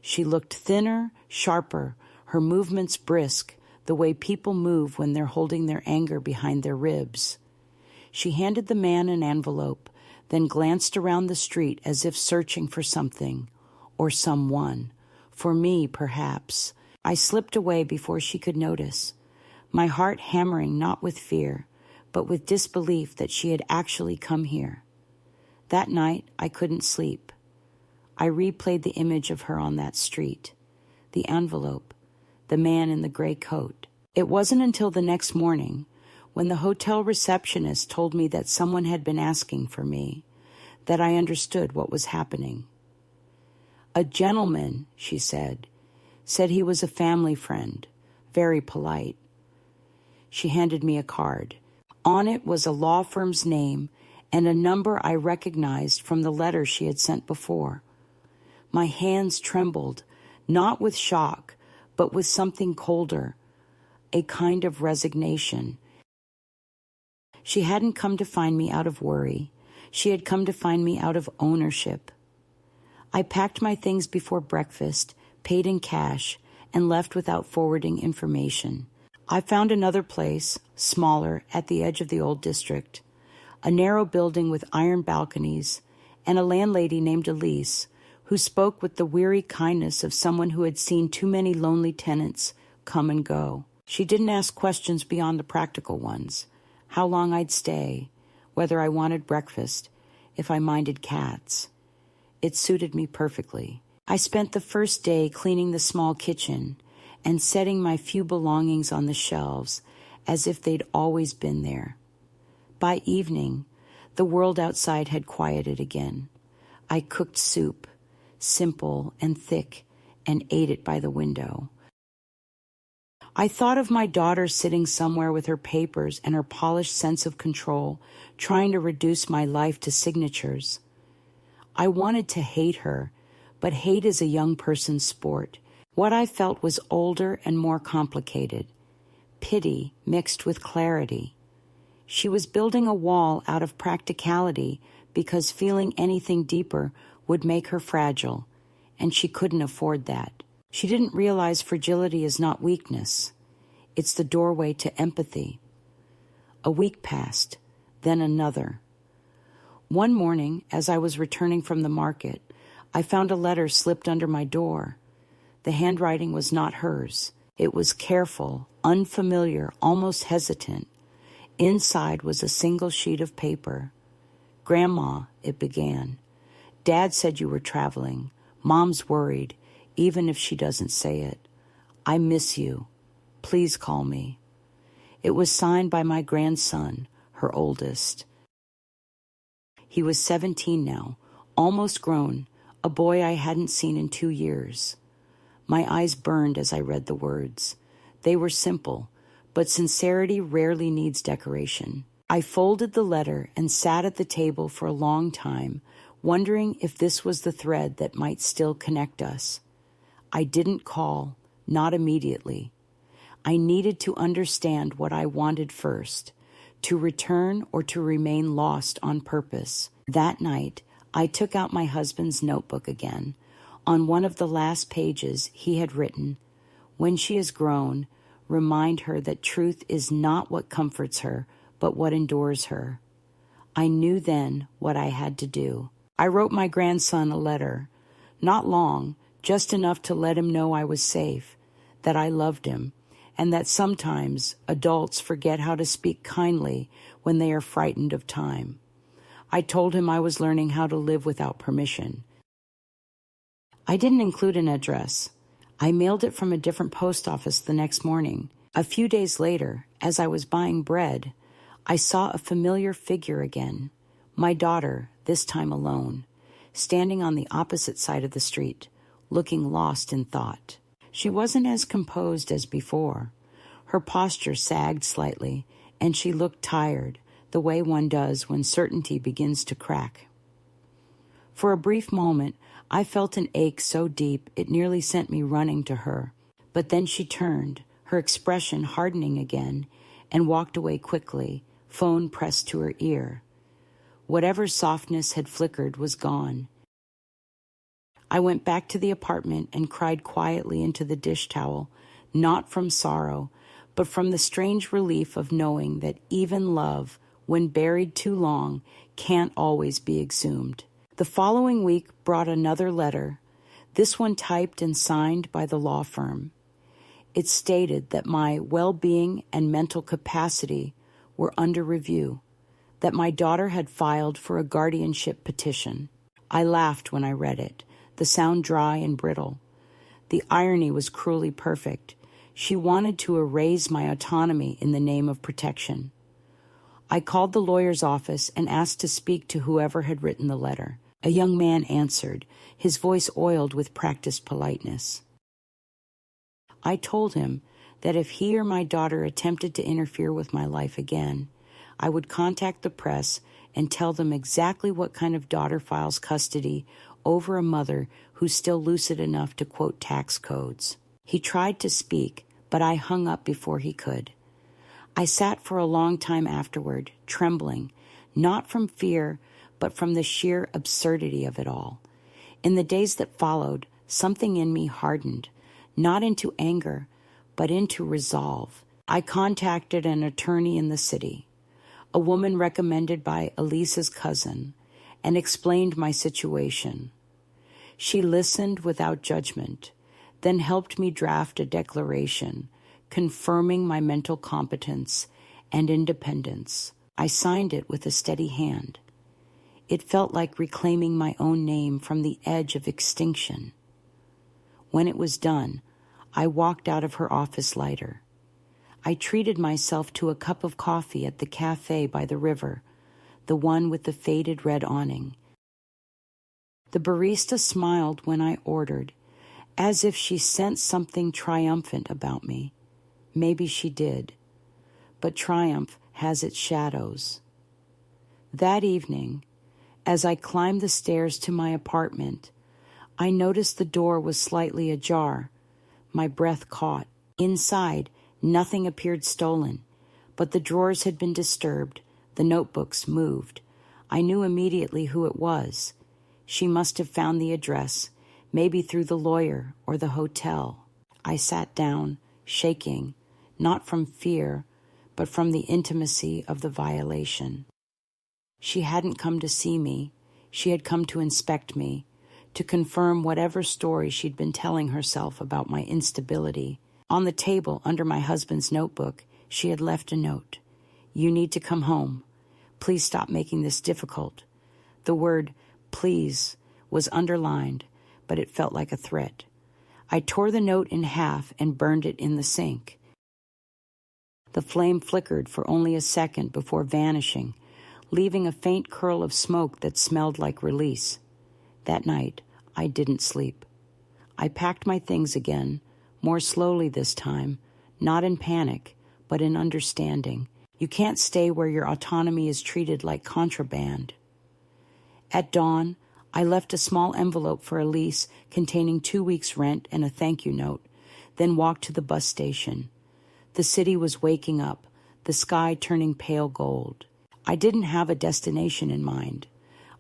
[SPEAKER 1] She looked thinner, sharper, her movements brisk, the way people move when they're holding their anger behind their ribs. She handed the man an envelope, then glanced around the street as if searching for something, or someone. For me, perhaps. I slipped away before she could notice, my heart hammering not with fear, but with disbelief that she had actually come here. That night, I couldn't sleep. I replayed the image of her on that street, the envelope, the man in the gray coat. It wasn't until the next morning, when the hotel receptionist told me that someone had been asking for me, that I understood what was happening. "A gentleman," she said he was a family friend, very polite. She handed me a card. On it was a law firm's name and a number I recognized from the letter she had sent before. My hands trembled, not with shock, but with something colder, a kind of resignation. She hadn't come to find me out of worry. She had come to find me out of ownership. I packed my things before breakfast, paid in cash, and left without forwarding information. I found another place, smaller, at the edge of the old district, a narrow building with iron balconies, and a landlady named Elise, who spoke with the weary kindness of someone who had seen too many lonely tenants come and go. She didn't ask questions beyond the practical ones: how long I'd stay, whether I wanted breakfast, if I minded cats. It suited me perfectly. I spent the first day cleaning the small kitchen and setting my few belongings on the shelves as if they'd always been there. By evening, the world outside had quieted again. I cooked soup, simple and thick, and ate it by the window. I thought of my daughter sitting somewhere with her papers and her polished sense of control, trying to reduce my life to signatures. I wanted to hate her, but hate is a young person's sport. What I felt was older and more complicated. Pity mixed with clarity. She was building a wall out of practicality because feeling anything deeper would make her fragile, and she couldn't afford that. She didn't realize fragility is not weakness. It's the doorway to empathy. A week passed, then another. One morning, as I was returning from the market, I found a letter slipped under my door. The handwriting was not hers. It was careful, unfamiliar, almost hesitant. Inside was a single sheet of paper. "Grandma," it began, "Dad said you were traveling. Mom's worried, even if she doesn't say it. I miss you. Please call me." It was signed by my grandson, her oldest. He was 17 now, almost grown, a boy I hadn't seen in 2 years. My eyes burned as I read the words. They were simple, but sincerity rarely needs decoration. I folded the letter and sat at the table for a long time, wondering if this was the thread that might still connect us. I didn't call, not immediately. I needed to understand what I wanted first, to return or to remain lost on purpose. That night, I took out my husband's notebook again. On one of the last pages, he had written, "When she is grown, remind her that truth is not what comforts her, but what endures her." I knew then what I had to do. I wrote my grandson a letter. Not long, just enough to let him know I was safe, that I loved him, and that sometimes adults forget how to speak kindly when they are frightened of time. I told him I was learning how to live without permission. I didn't include an address. I mailed it from a different post office the next morning. A few days later, as I was buying bread, I saw a familiar figure again, my daughter, this time alone, standing on the opposite side of the street, looking lost in thought. She wasn't as composed as before. Her posture sagged slightly, and she looked tired, the way one does when certainty begins to crack. For a brief moment, I felt an ache so deep it nearly sent me running to her. But then she turned, her expression hardening again, and walked away quickly, phone pressed to her ear. Whatever softness had flickered was gone. I went back to the apartment and cried quietly into the dish towel, not from sorrow, but from the strange relief of knowing that even love, when buried too long, can't always be exhumed. The following week brought another letter, this one typed and signed by the law firm. It stated that my well-being and mental capacity were under review, that my daughter had filed for a guardianship petition. I laughed when I read it, the sound dry and brittle. The irony was cruelly perfect. She wanted to erase my autonomy in the name of protection. I called the lawyer's office and asked to speak to whoever had written the letter. A young man answered, his voice oiled with practiced politeness. I told him that if he or my daughter attempted to interfere with my life again, I would contact the press and tell them exactly what kind of daughter files custody over a mother who's still lucid enough to quote tax codes. He tried to speak, but I hung up before he could. I sat for a long time afterward, trembling, not from fear, but from the sheer absurdity of it all. In the days that followed, something in me hardened, not into anger, but into resolve. I contacted an attorney in the city, a woman recommended by Elisa's cousin, and explained my situation. She listened without judgment, then helped me draft a declaration confirming my mental competence and independence. I signed it with a steady hand. It felt like reclaiming my own name from the edge of extinction. When it was done, I walked out of her office lighter. I treated myself to a cup of coffee at the cafe by the river, the one with the faded red awning. The barista smiled when I ordered, as if she sensed something triumphant about me. Maybe she did, but triumph has its shadows. That evening, as I climbed the stairs to my apartment, I noticed the door was slightly ajar. My breath caught. Inside, nothing appeared stolen, but the drawers had been disturbed, the notebooks moved. I knew immediately who it was. She must have found the address, maybe through the lawyer or the hotel. I sat down, shaking, not from fear, but from the intimacy of the violation. She hadn't come to see me. She had come to inspect me, to confirm whatever story she'd been telling herself about my instability. On the table, under my husband's notebook, she had left a note. "You need to come home. Please stop making this difficult." The word "please" was underlined, but it felt like a threat. I tore the note in half and burned it in the sink. The flame flickered for only a second before vanishing, leaving a faint curl of smoke that smelled like release. That night, I didn't sleep. I packed my things again, more slowly this time, not in panic, but in understanding. You can't stay where your autonomy is treated like contraband. At dawn, I left a small envelope for Elise containing 2 weeks' rent and a thank you note, then walked to the bus station. The city was waking up, the sky turning pale gold. I didn't have a destination in mind.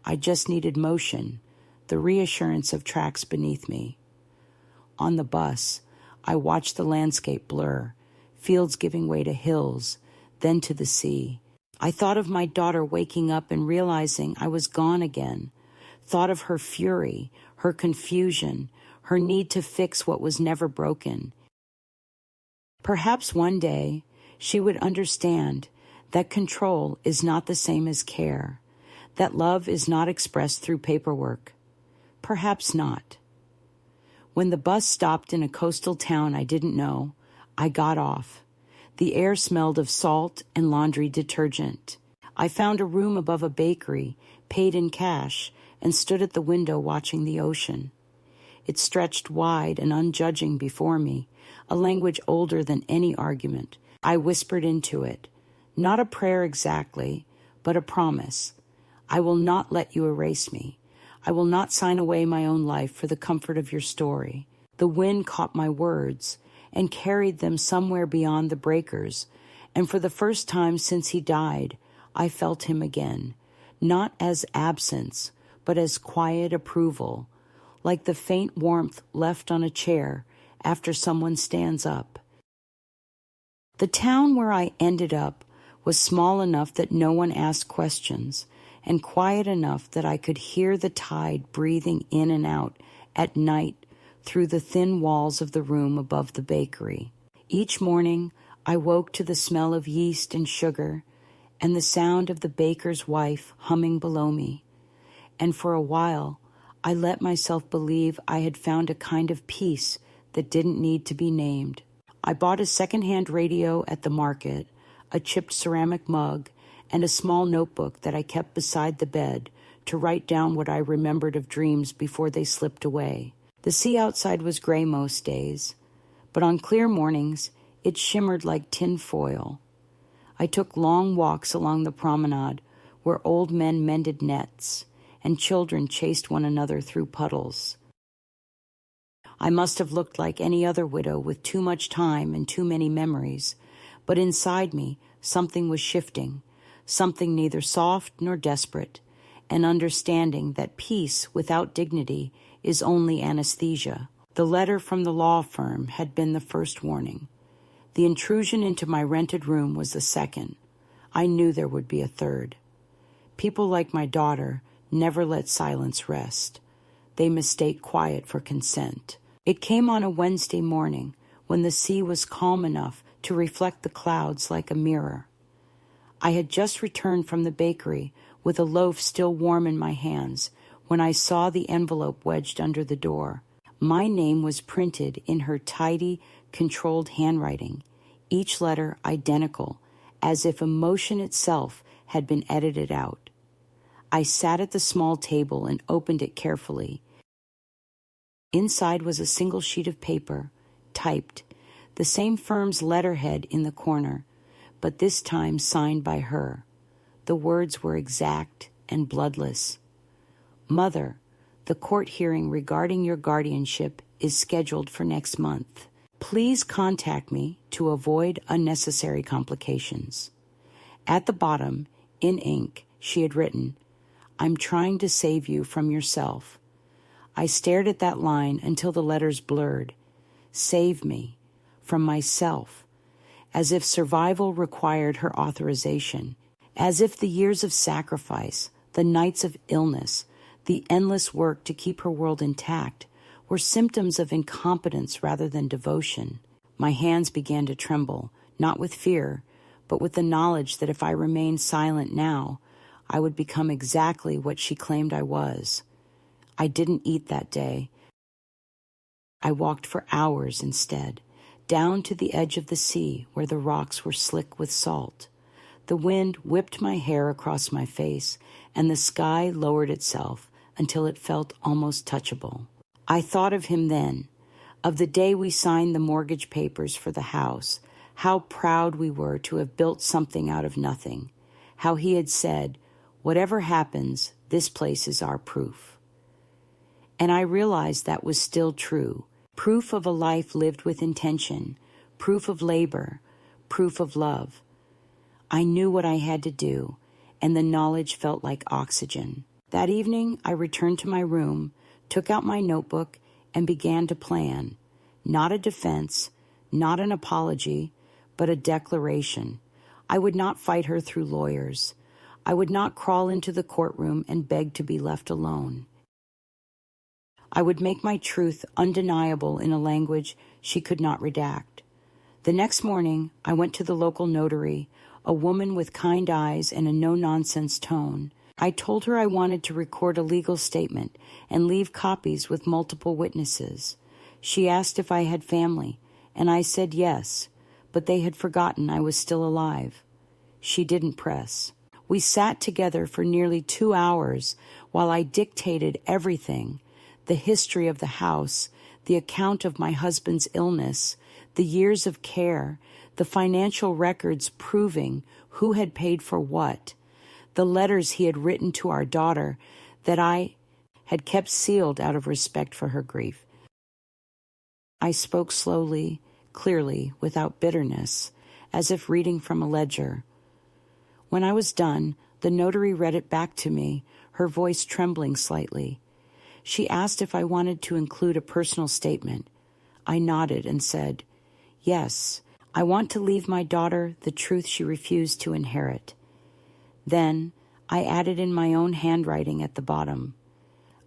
[SPEAKER 1] I just needed motion, the reassurance of tracks beneath me. On the bus, I watched the landscape blur, fields giving way to hills, then to the sea. I thought of my daughter waking up and realizing I was gone again, thought of her fury, her confusion, her need to fix what was never broken. Perhaps one day she would understand that control is not the same as care, that love is not expressed through paperwork. Perhaps not. When the bus stopped in a coastal town I didn't know, I got off. The air smelled of salt and laundry detergent. I found a room above a bakery, paid in cash, and stood at the window watching the ocean. It stretched wide and unjudging before me, a language older than any argument. I whispered into it, not a prayer exactly, but a promise. I will not let you erase me. I will not sign away my own life for the comfort of your story. The wind caught my words and carried them somewhere beyond the breakers, and for the first time since he died, I felt him again, not as absence, but as quiet approval, like the faint warmth left on a chair after someone stands up. The town where I ended up was small enough that no one asked questions, and quiet enough that I could hear the tide breathing in and out at night through the thin walls of the room above the bakery. Each morning, I woke to the smell of yeast and sugar and the sound of the baker's wife humming below me. And for a while, I let myself believe I had found a kind of peace that didn't need to be named. I bought a second-hand radio at the market, a chipped ceramic mug, and a small notebook that I kept beside the bed to write down what I remembered of dreams before they slipped away. The sea outside was gray most days, but on clear mornings, it shimmered like tin foil. I took long walks along the promenade where old men mended nets and children chased one another through puddles. I must have looked like any other widow with too much time and too many memories, but inside me something was shifting, something neither soft nor desperate, an understanding that peace without dignity is only anesthesia. The letter from the law firm had been the first warning. The intrusion into my rented room was the second. I knew there would be a third. People like my daughter never let silence rest. They mistake quiet for consent. It came on a Wednesday morning when the sea was calm enough to reflect the clouds like a mirror. I had just returned from the bakery with a loaf still warm in my hands when I saw the envelope wedged under the door. My name was printed in her tidy, controlled handwriting, each letter identical, as if emotion itself had been edited out. I sat at the small table and opened it carefully. Inside was a single sheet of paper, typed, the same firm's letterhead in the corner, but this time signed by her. The words were exact and bloodless. Mother, the court hearing regarding your guardianship is scheduled for next month. Please contact me to avoid unnecessary complications. At the bottom, in ink, she had written, I'm trying to save you from yourself. I stared at that line until the letters blurred. Save me from myself, as if survival required her authorization, as if the years of sacrifice, the nights of illness, the endless work to keep her world intact were symptoms of incompetence rather than devotion. My hands began to tremble, not with fear, but with the knowledge that if I remained silent now, I would become exactly what she claimed I was. I didn't eat that day. I walked for hours instead, down to the edge of the sea where the rocks were slick with salt. The wind whipped my hair across my face, and the sky lowered itself until it felt almost touchable. I thought of him then, of the day we signed the mortgage papers for the house, how proud we were to have built something out of nothing, how he had said, whatever happens, this place is our proof. And I realized that was still true, proof of a life lived with intention, proof of labor, proof of love. I knew what I had to do, and the knowledge felt like oxygen. That evening, I returned to my room, took out my notebook, and began to plan. Not a defense, not an apology, but a declaration. I would not fight her through lawyers. I would not crawl into the courtroom and beg to be left alone. I would make my truth undeniable in a language she could not redact. The next morning, I went to the local notary, a woman with kind eyes and a no-nonsense tone. I told her I wanted to record a legal statement and leave copies with multiple witnesses. She asked if I had family, and I said yes, but they had forgotten I was still alive. She didn't press. We sat together for nearly 2 hours while I dictated everything, the history of the house, the account of my husband's illness, the years of care, the financial records proving who had paid for what, the letters he had written to our daughter that I had kept sealed out of respect for her grief. I spoke slowly, clearly, without bitterness, as if reading from a ledger. When I was done, the notary read it back to me, her voice trembling slightly. She asked if I wanted to include a personal statement. I nodded and said, yes, I want to leave my daughter the truth she refused to inherit. Then I added in my own handwriting at the bottom,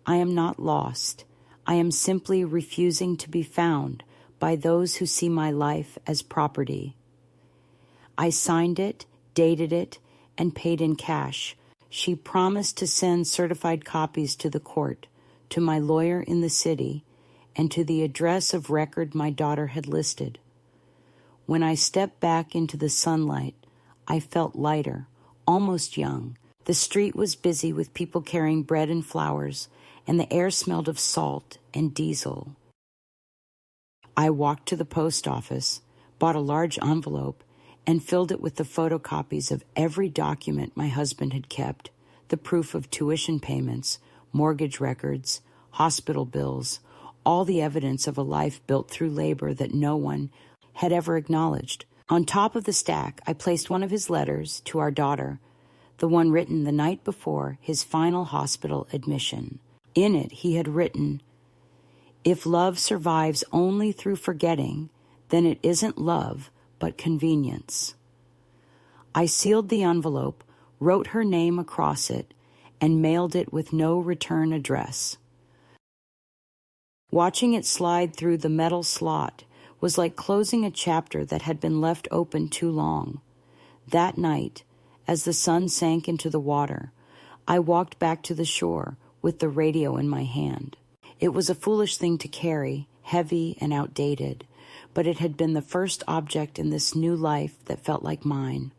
[SPEAKER 1] I am not lost. I am simply refusing to be found by those who see my life as property. I signed it, dated it, and paid in cash. She promised to send certified copies to the court, to my lawyer in the city, and to the address of record my daughter had listed. When I stepped back into the sunlight, I felt lighter, almost young. The street was busy with people carrying bread and flowers, and the air smelled of salt and diesel. I walked to the post office, bought a large envelope, and filled it with the photocopies of every document my husband had kept, the proof of tuition payments, mortgage records, hospital bills, all the evidence of a life built through labor that no one had ever acknowledged. On top of the stack, I placed one of his letters to our daughter, the one written the night before his final hospital admission. In it, he had written, If love survives only through forgetting, then it isn't love, but convenience. I sealed the envelope, wrote her name across it, and mailed it with no return address. Watching it slide through the metal slot was like closing a chapter that had been left open too long. That night, as the sun sank into the water, I walked back to the shore with the radio in my hand. It was a foolish thing to carry, heavy and outdated, but it had been the first object in this new life that felt like mine.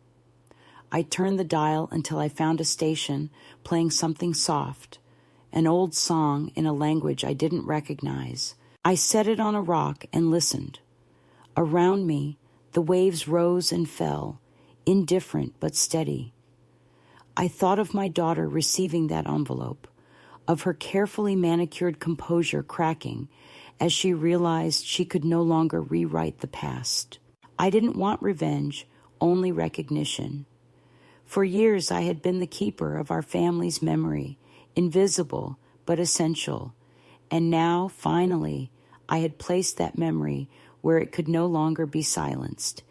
[SPEAKER 1] I turned the dial until I found a station playing something soft, an old song in a language I didn't recognize. I set it on a rock and listened. Around me, the waves rose and fell, indifferent but steady. I thought of my daughter receiving that envelope, of her carefully manicured composure cracking as she realized she could no longer rewrite the past. I didn't want revenge, only recognition. For years I had been the keeper of our family's memory, invisible but essential, and now, finally, I had placed that memory where it could no longer be silenced.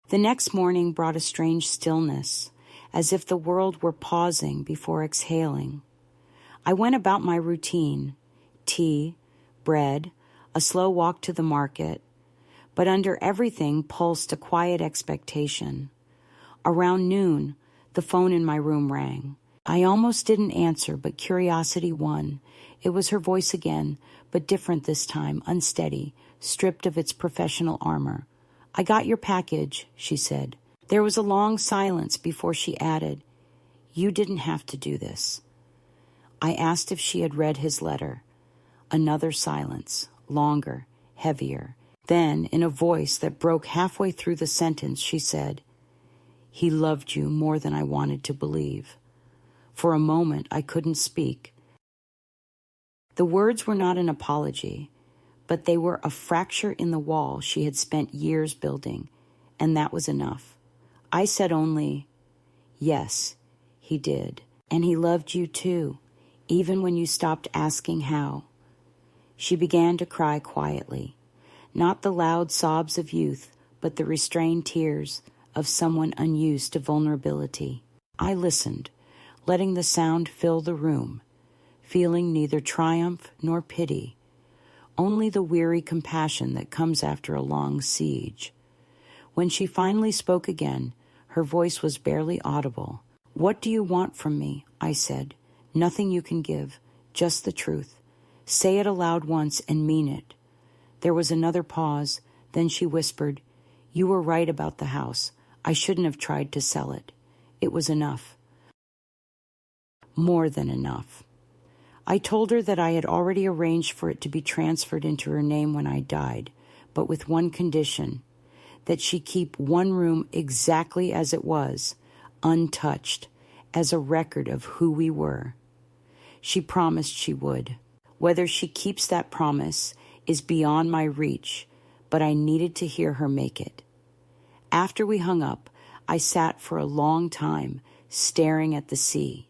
[SPEAKER 1] The next morning brought a strange stillness, as if the world were pausing before exhaling. I went about my routine, tea, bread, a slow walk to the market, but under everything pulsed a quiet expectation. Around noon, the phone in my room rang. I almost didn't answer, but curiosity won. It was her voice again, but different this time, unsteady, stripped of its professional armor. "I got your package," she said. There was a long silence before she added, "You didn't have to do this." I asked if she had read his letter. Another silence, longer, heavier. Then, in a voice that broke halfway through the sentence, she said, "He loved you more than I wanted to believe." For a moment, I couldn't speak. The words were not an apology, but they were a fracture in the wall she had spent years building, and that was enough. I said only, "Yes, he did, and he loved you too, even when you stopped asking how." She began to cry quietly, not the loud sobs of youth, but the restrained tears of someone unused to vulnerability. I listened, letting the sound fill the room, feeling neither triumph nor pity, only the weary compassion that comes after a long siege. When she finally spoke again, her voice was barely audible. "What do you want from me?" I said. "Nothing you can give, just the truth. Say it aloud once and mean it." There was another pause, then she whispered, "You were right about the house. I shouldn't have tried to sell it. It was enough. More than enough." I told her that I had already arranged for it to be transferred into her name when I died, but with one condition, that she keep one room exactly as it was, untouched, as a record of who we were. She promised she would. Whether she keeps that promise is beyond my reach, but I needed to hear her make it. After we hung up, I sat for a long time, staring at the sea.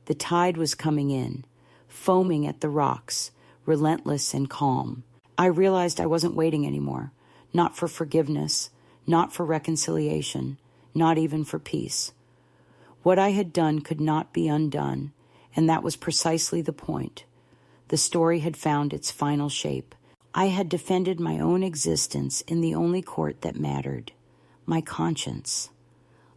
[SPEAKER 1] The tide was coming in, foaming at the rocks, relentless and calm. I realized I wasn't waiting anymore, not for forgiveness, not for reconciliation, not even for peace. What I had done could not be undone, and that was precisely the point. The story had found its final shape. I had defended my own existence in the only court that mattered, my conscience.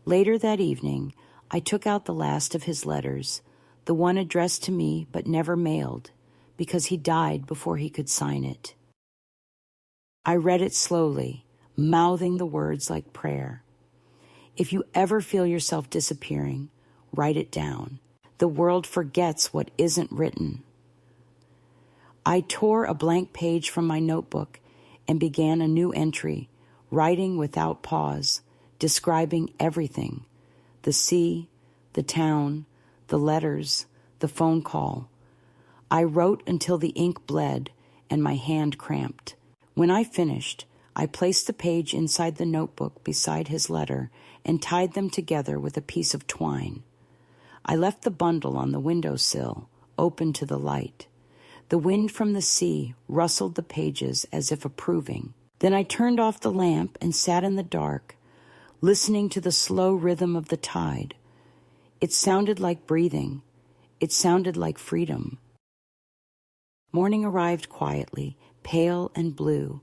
[SPEAKER 1] Later that evening, I took out the last of his letters, the one addressed to me but never mailed, because he died before he could sign it. I read it slowly, mouthing the words like prayer. If you ever feel yourself disappearing, write it down. The world forgets what isn't written. I tore a blank page from my notebook and began a new entry, writing without pause, describing everything: the sea, the town, the letters, the phone call. I wrote until the ink bled and my hand cramped. When I finished, I placed the page inside the notebook beside his letter and tied them together with a piece of twine. I left the bundle on the windowsill, open to the light. The wind from the sea rustled the pages as if approving. Then I turned off the lamp and sat in the dark, listening to the slow rhythm of the tide. It sounded like breathing. It sounded like freedom. Morning arrived quietly, pale and blue,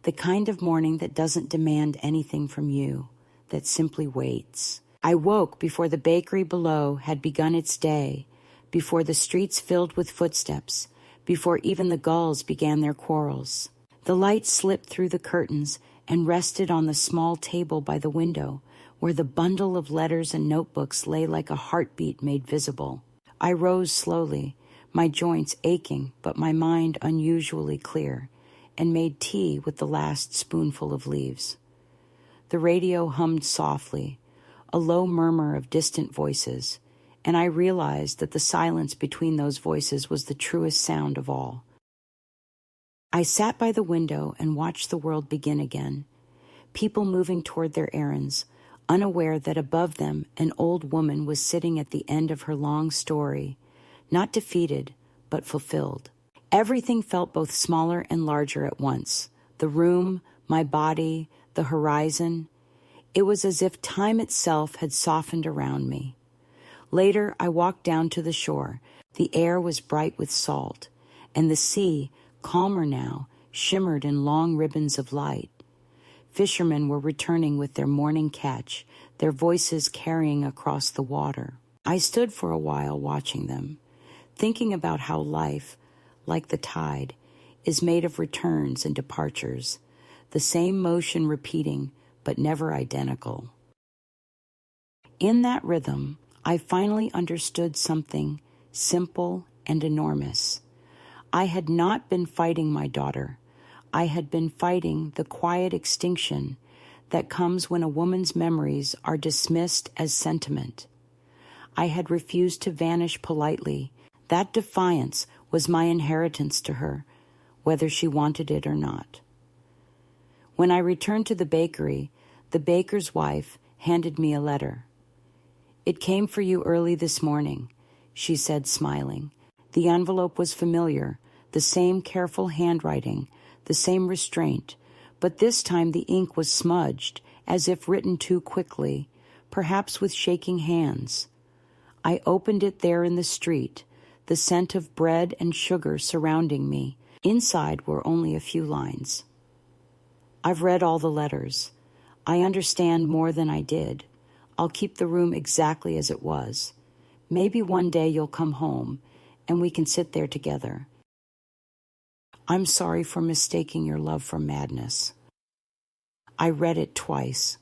[SPEAKER 1] the kind of morning that doesn't demand anything from you, that simply waits. I woke before the bakery below had begun its day, before the streets filled with footsteps, before even the gulls began their quarrels. The light slipped through the curtains and rested on the small table by the window, where the bundle of letters and notebooks lay like a heartbeat made visible. I rose slowly, my joints aching but my mind unusually clear, and made tea with the last spoonful of leaves. The radio hummed softly, a low murmur of distant voices, and I realized that the silence between those voices was the truest sound of all. I sat by the window and watched the world begin again, people moving toward their errands, unaware that above them an old woman was sitting at the end of her long story, not defeated, but fulfilled. Everything felt both smaller and larger at once. The room, my body, the horizon. It was as if time itself had softened around me. Later, I walked down to the shore. The air was bright with salt, and the sea, calmer now, shimmered in long ribbons of light. Fishermen were returning with their morning catch, their voices carrying across the water. I stood for a while watching them, thinking about how life, like the tide, is made of returns and departures, the same motion repeating but never identical. In that rhythm, I finally understood something simple and enormous. I had not been fighting my daughter. I had been fighting the quiet extinction that comes when a woman's memories are dismissed as sentiment. I had refused to vanish politely. That defiance was my inheritance to her, whether she wanted it or not. When I returned to the bakery, the baker's wife handed me a letter. "It came for you early this morning," she said, smiling. The envelope was familiar, the same careful handwriting, the same restraint, but this time the ink was smudged, as if written too quickly, perhaps with shaking hands. I opened it there in the street, the scent of bread and sugar surrounding me. Inside were only a few lines. "I've read all the letters. I understand more than I did. I'll keep the room exactly as it was. Maybe one day you'll come home, and we can sit there together. I'm sorry for mistaking your love for madness." I read it twice,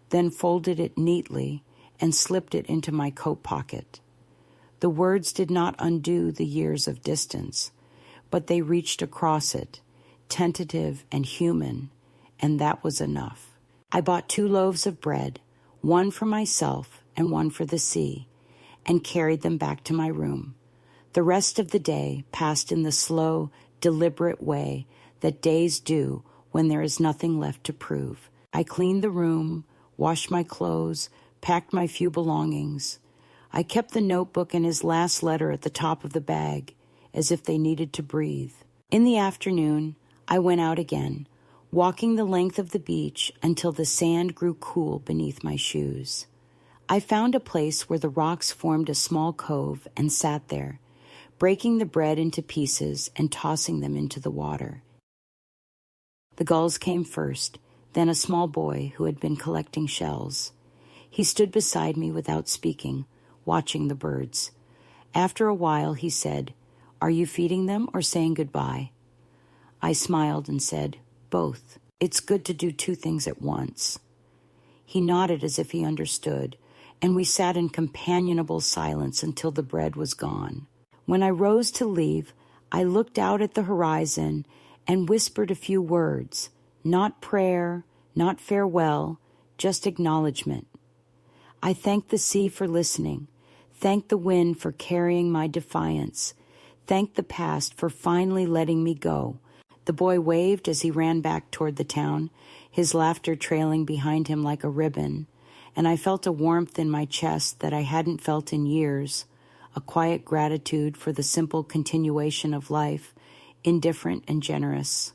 [SPEAKER 1] then folded it neatly and slipped it into my coat pocket. The words did not undo the years of distance, but they reached across it, tentative and human, and that was enough. I bought 2 loaves of bread, one for myself and one for the sea, and carried them back to my room. The rest of the day passed in the slow, deliberate way that days do when there is nothing left to prove. I cleaned the room, washed my clothes, packed my few belongings. I kept the notebook and his last letter at the top of the bag, as if they needed to breathe. In the afternoon, I went out again, walking the length of the beach until the sand grew cool beneath my shoes. I found a place where the rocks formed a small cove and sat there, breaking the bread into pieces and tossing them into the water. The gulls came first, then a small boy who had been collecting shells. He stood beside me without speaking, watching the birds. After a while, he said, "Are you feeding them or saying goodbye?" I smiled and said, "Both. It's good to do 2 things at once." He nodded as if he understood, and we sat in companionable silence until the bread was gone. When I rose to leave, I looked out at the horizon and whispered a few words, not prayer, not farewell, just acknowledgement. I thanked the sea for listening, thanked the wind for carrying my defiance, thanked the past for finally letting me go. The boy waved as he ran back toward the town, his laughter trailing behind him like a ribbon, and I felt a warmth in my chest that I hadn't felt in years, a quiet gratitude for the simple continuation of life, indifferent and generous.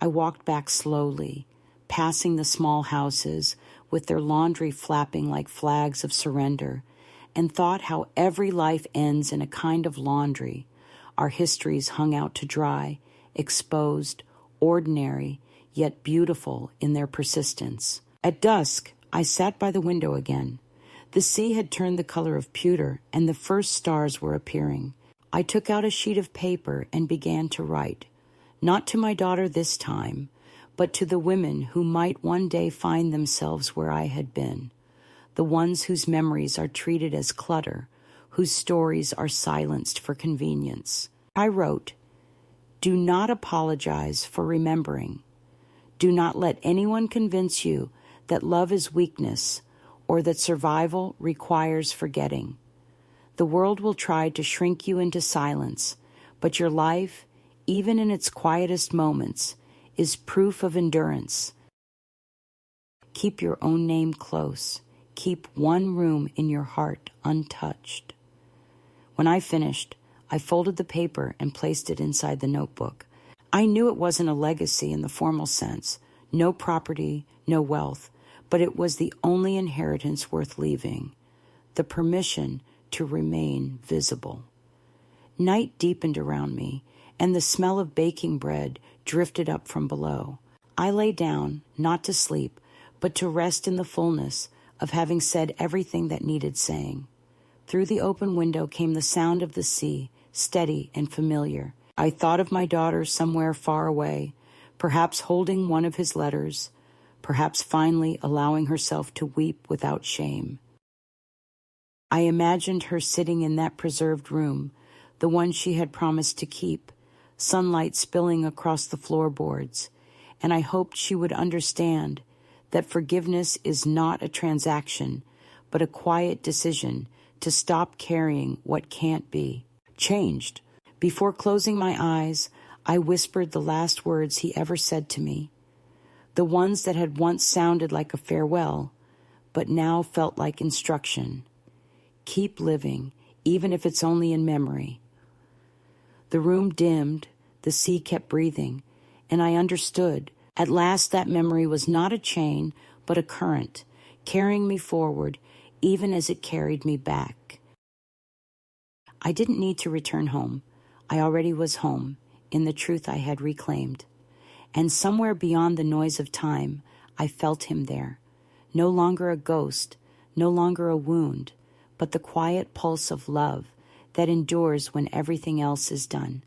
[SPEAKER 1] I walked back slowly, passing the small houses with their laundry flapping like flags of surrender, and thought how every life ends in a kind of laundry, our histories hung out to dry, exposed, ordinary, yet beautiful in their persistence. At dusk, I sat by the window again. The sea had turned the color of pewter, and the first stars were appearing. I took out a sheet of paper and began to write, not to my daughter this time, but to the women who might one day find themselves where I had been, the ones whose memories are treated as clutter, whose stories are silenced for convenience. I wrote, "Do not apologize for remembering. Do not let anyone convince you that love is weakness or that survival requires forgetting. The world will try to shrink you into silence, but your life, even in its quietest moments, is proof of endurance. Keep your own name close. Keep one room in your heart untouched." When I finished, I folded the paper and placed it inside the notebook. I knew it wasn't a legacy in the formal sense, no property, no wealth, but it was the only inheritance worth leaving, the permission to remain visible. Night deepened around me, and the smell of baking bread drifted up from below. I lay down, not to sleep, but to rest in the fullness of having said everything that needed saying. Through the open window came the sound of the sea, steady and familiar. I thought of my daughter somewhere far away, perhaps holding one of his letters, perhaps finally allowing herself to weep without shame. I imagined her sitting in that preserved room, the one she had promised to keep, sunlight spilling across the floorboards, and I hoped she would understand that forgiveness is not a transaction, but a quiet decision to stop carrying what can't be. Changed. Before closing my eyes, I whispered the last words he ever said to me, the ones that had once sounded like a farewell, but now felt like instruction. Keep living, even if it's only in memory. The room dimmed, the sea kept breathing, and I understood. At last that memory was not a chain, but a current, carrying me forward, even as it carried me back. I didn't need to return home. I already was home, in the truth I had reclaimed. And somewhere beyond the noise of time, I felt him there. No longer a ghost, no longer a wound, but the quiet pulse of love that endures when everything else is done.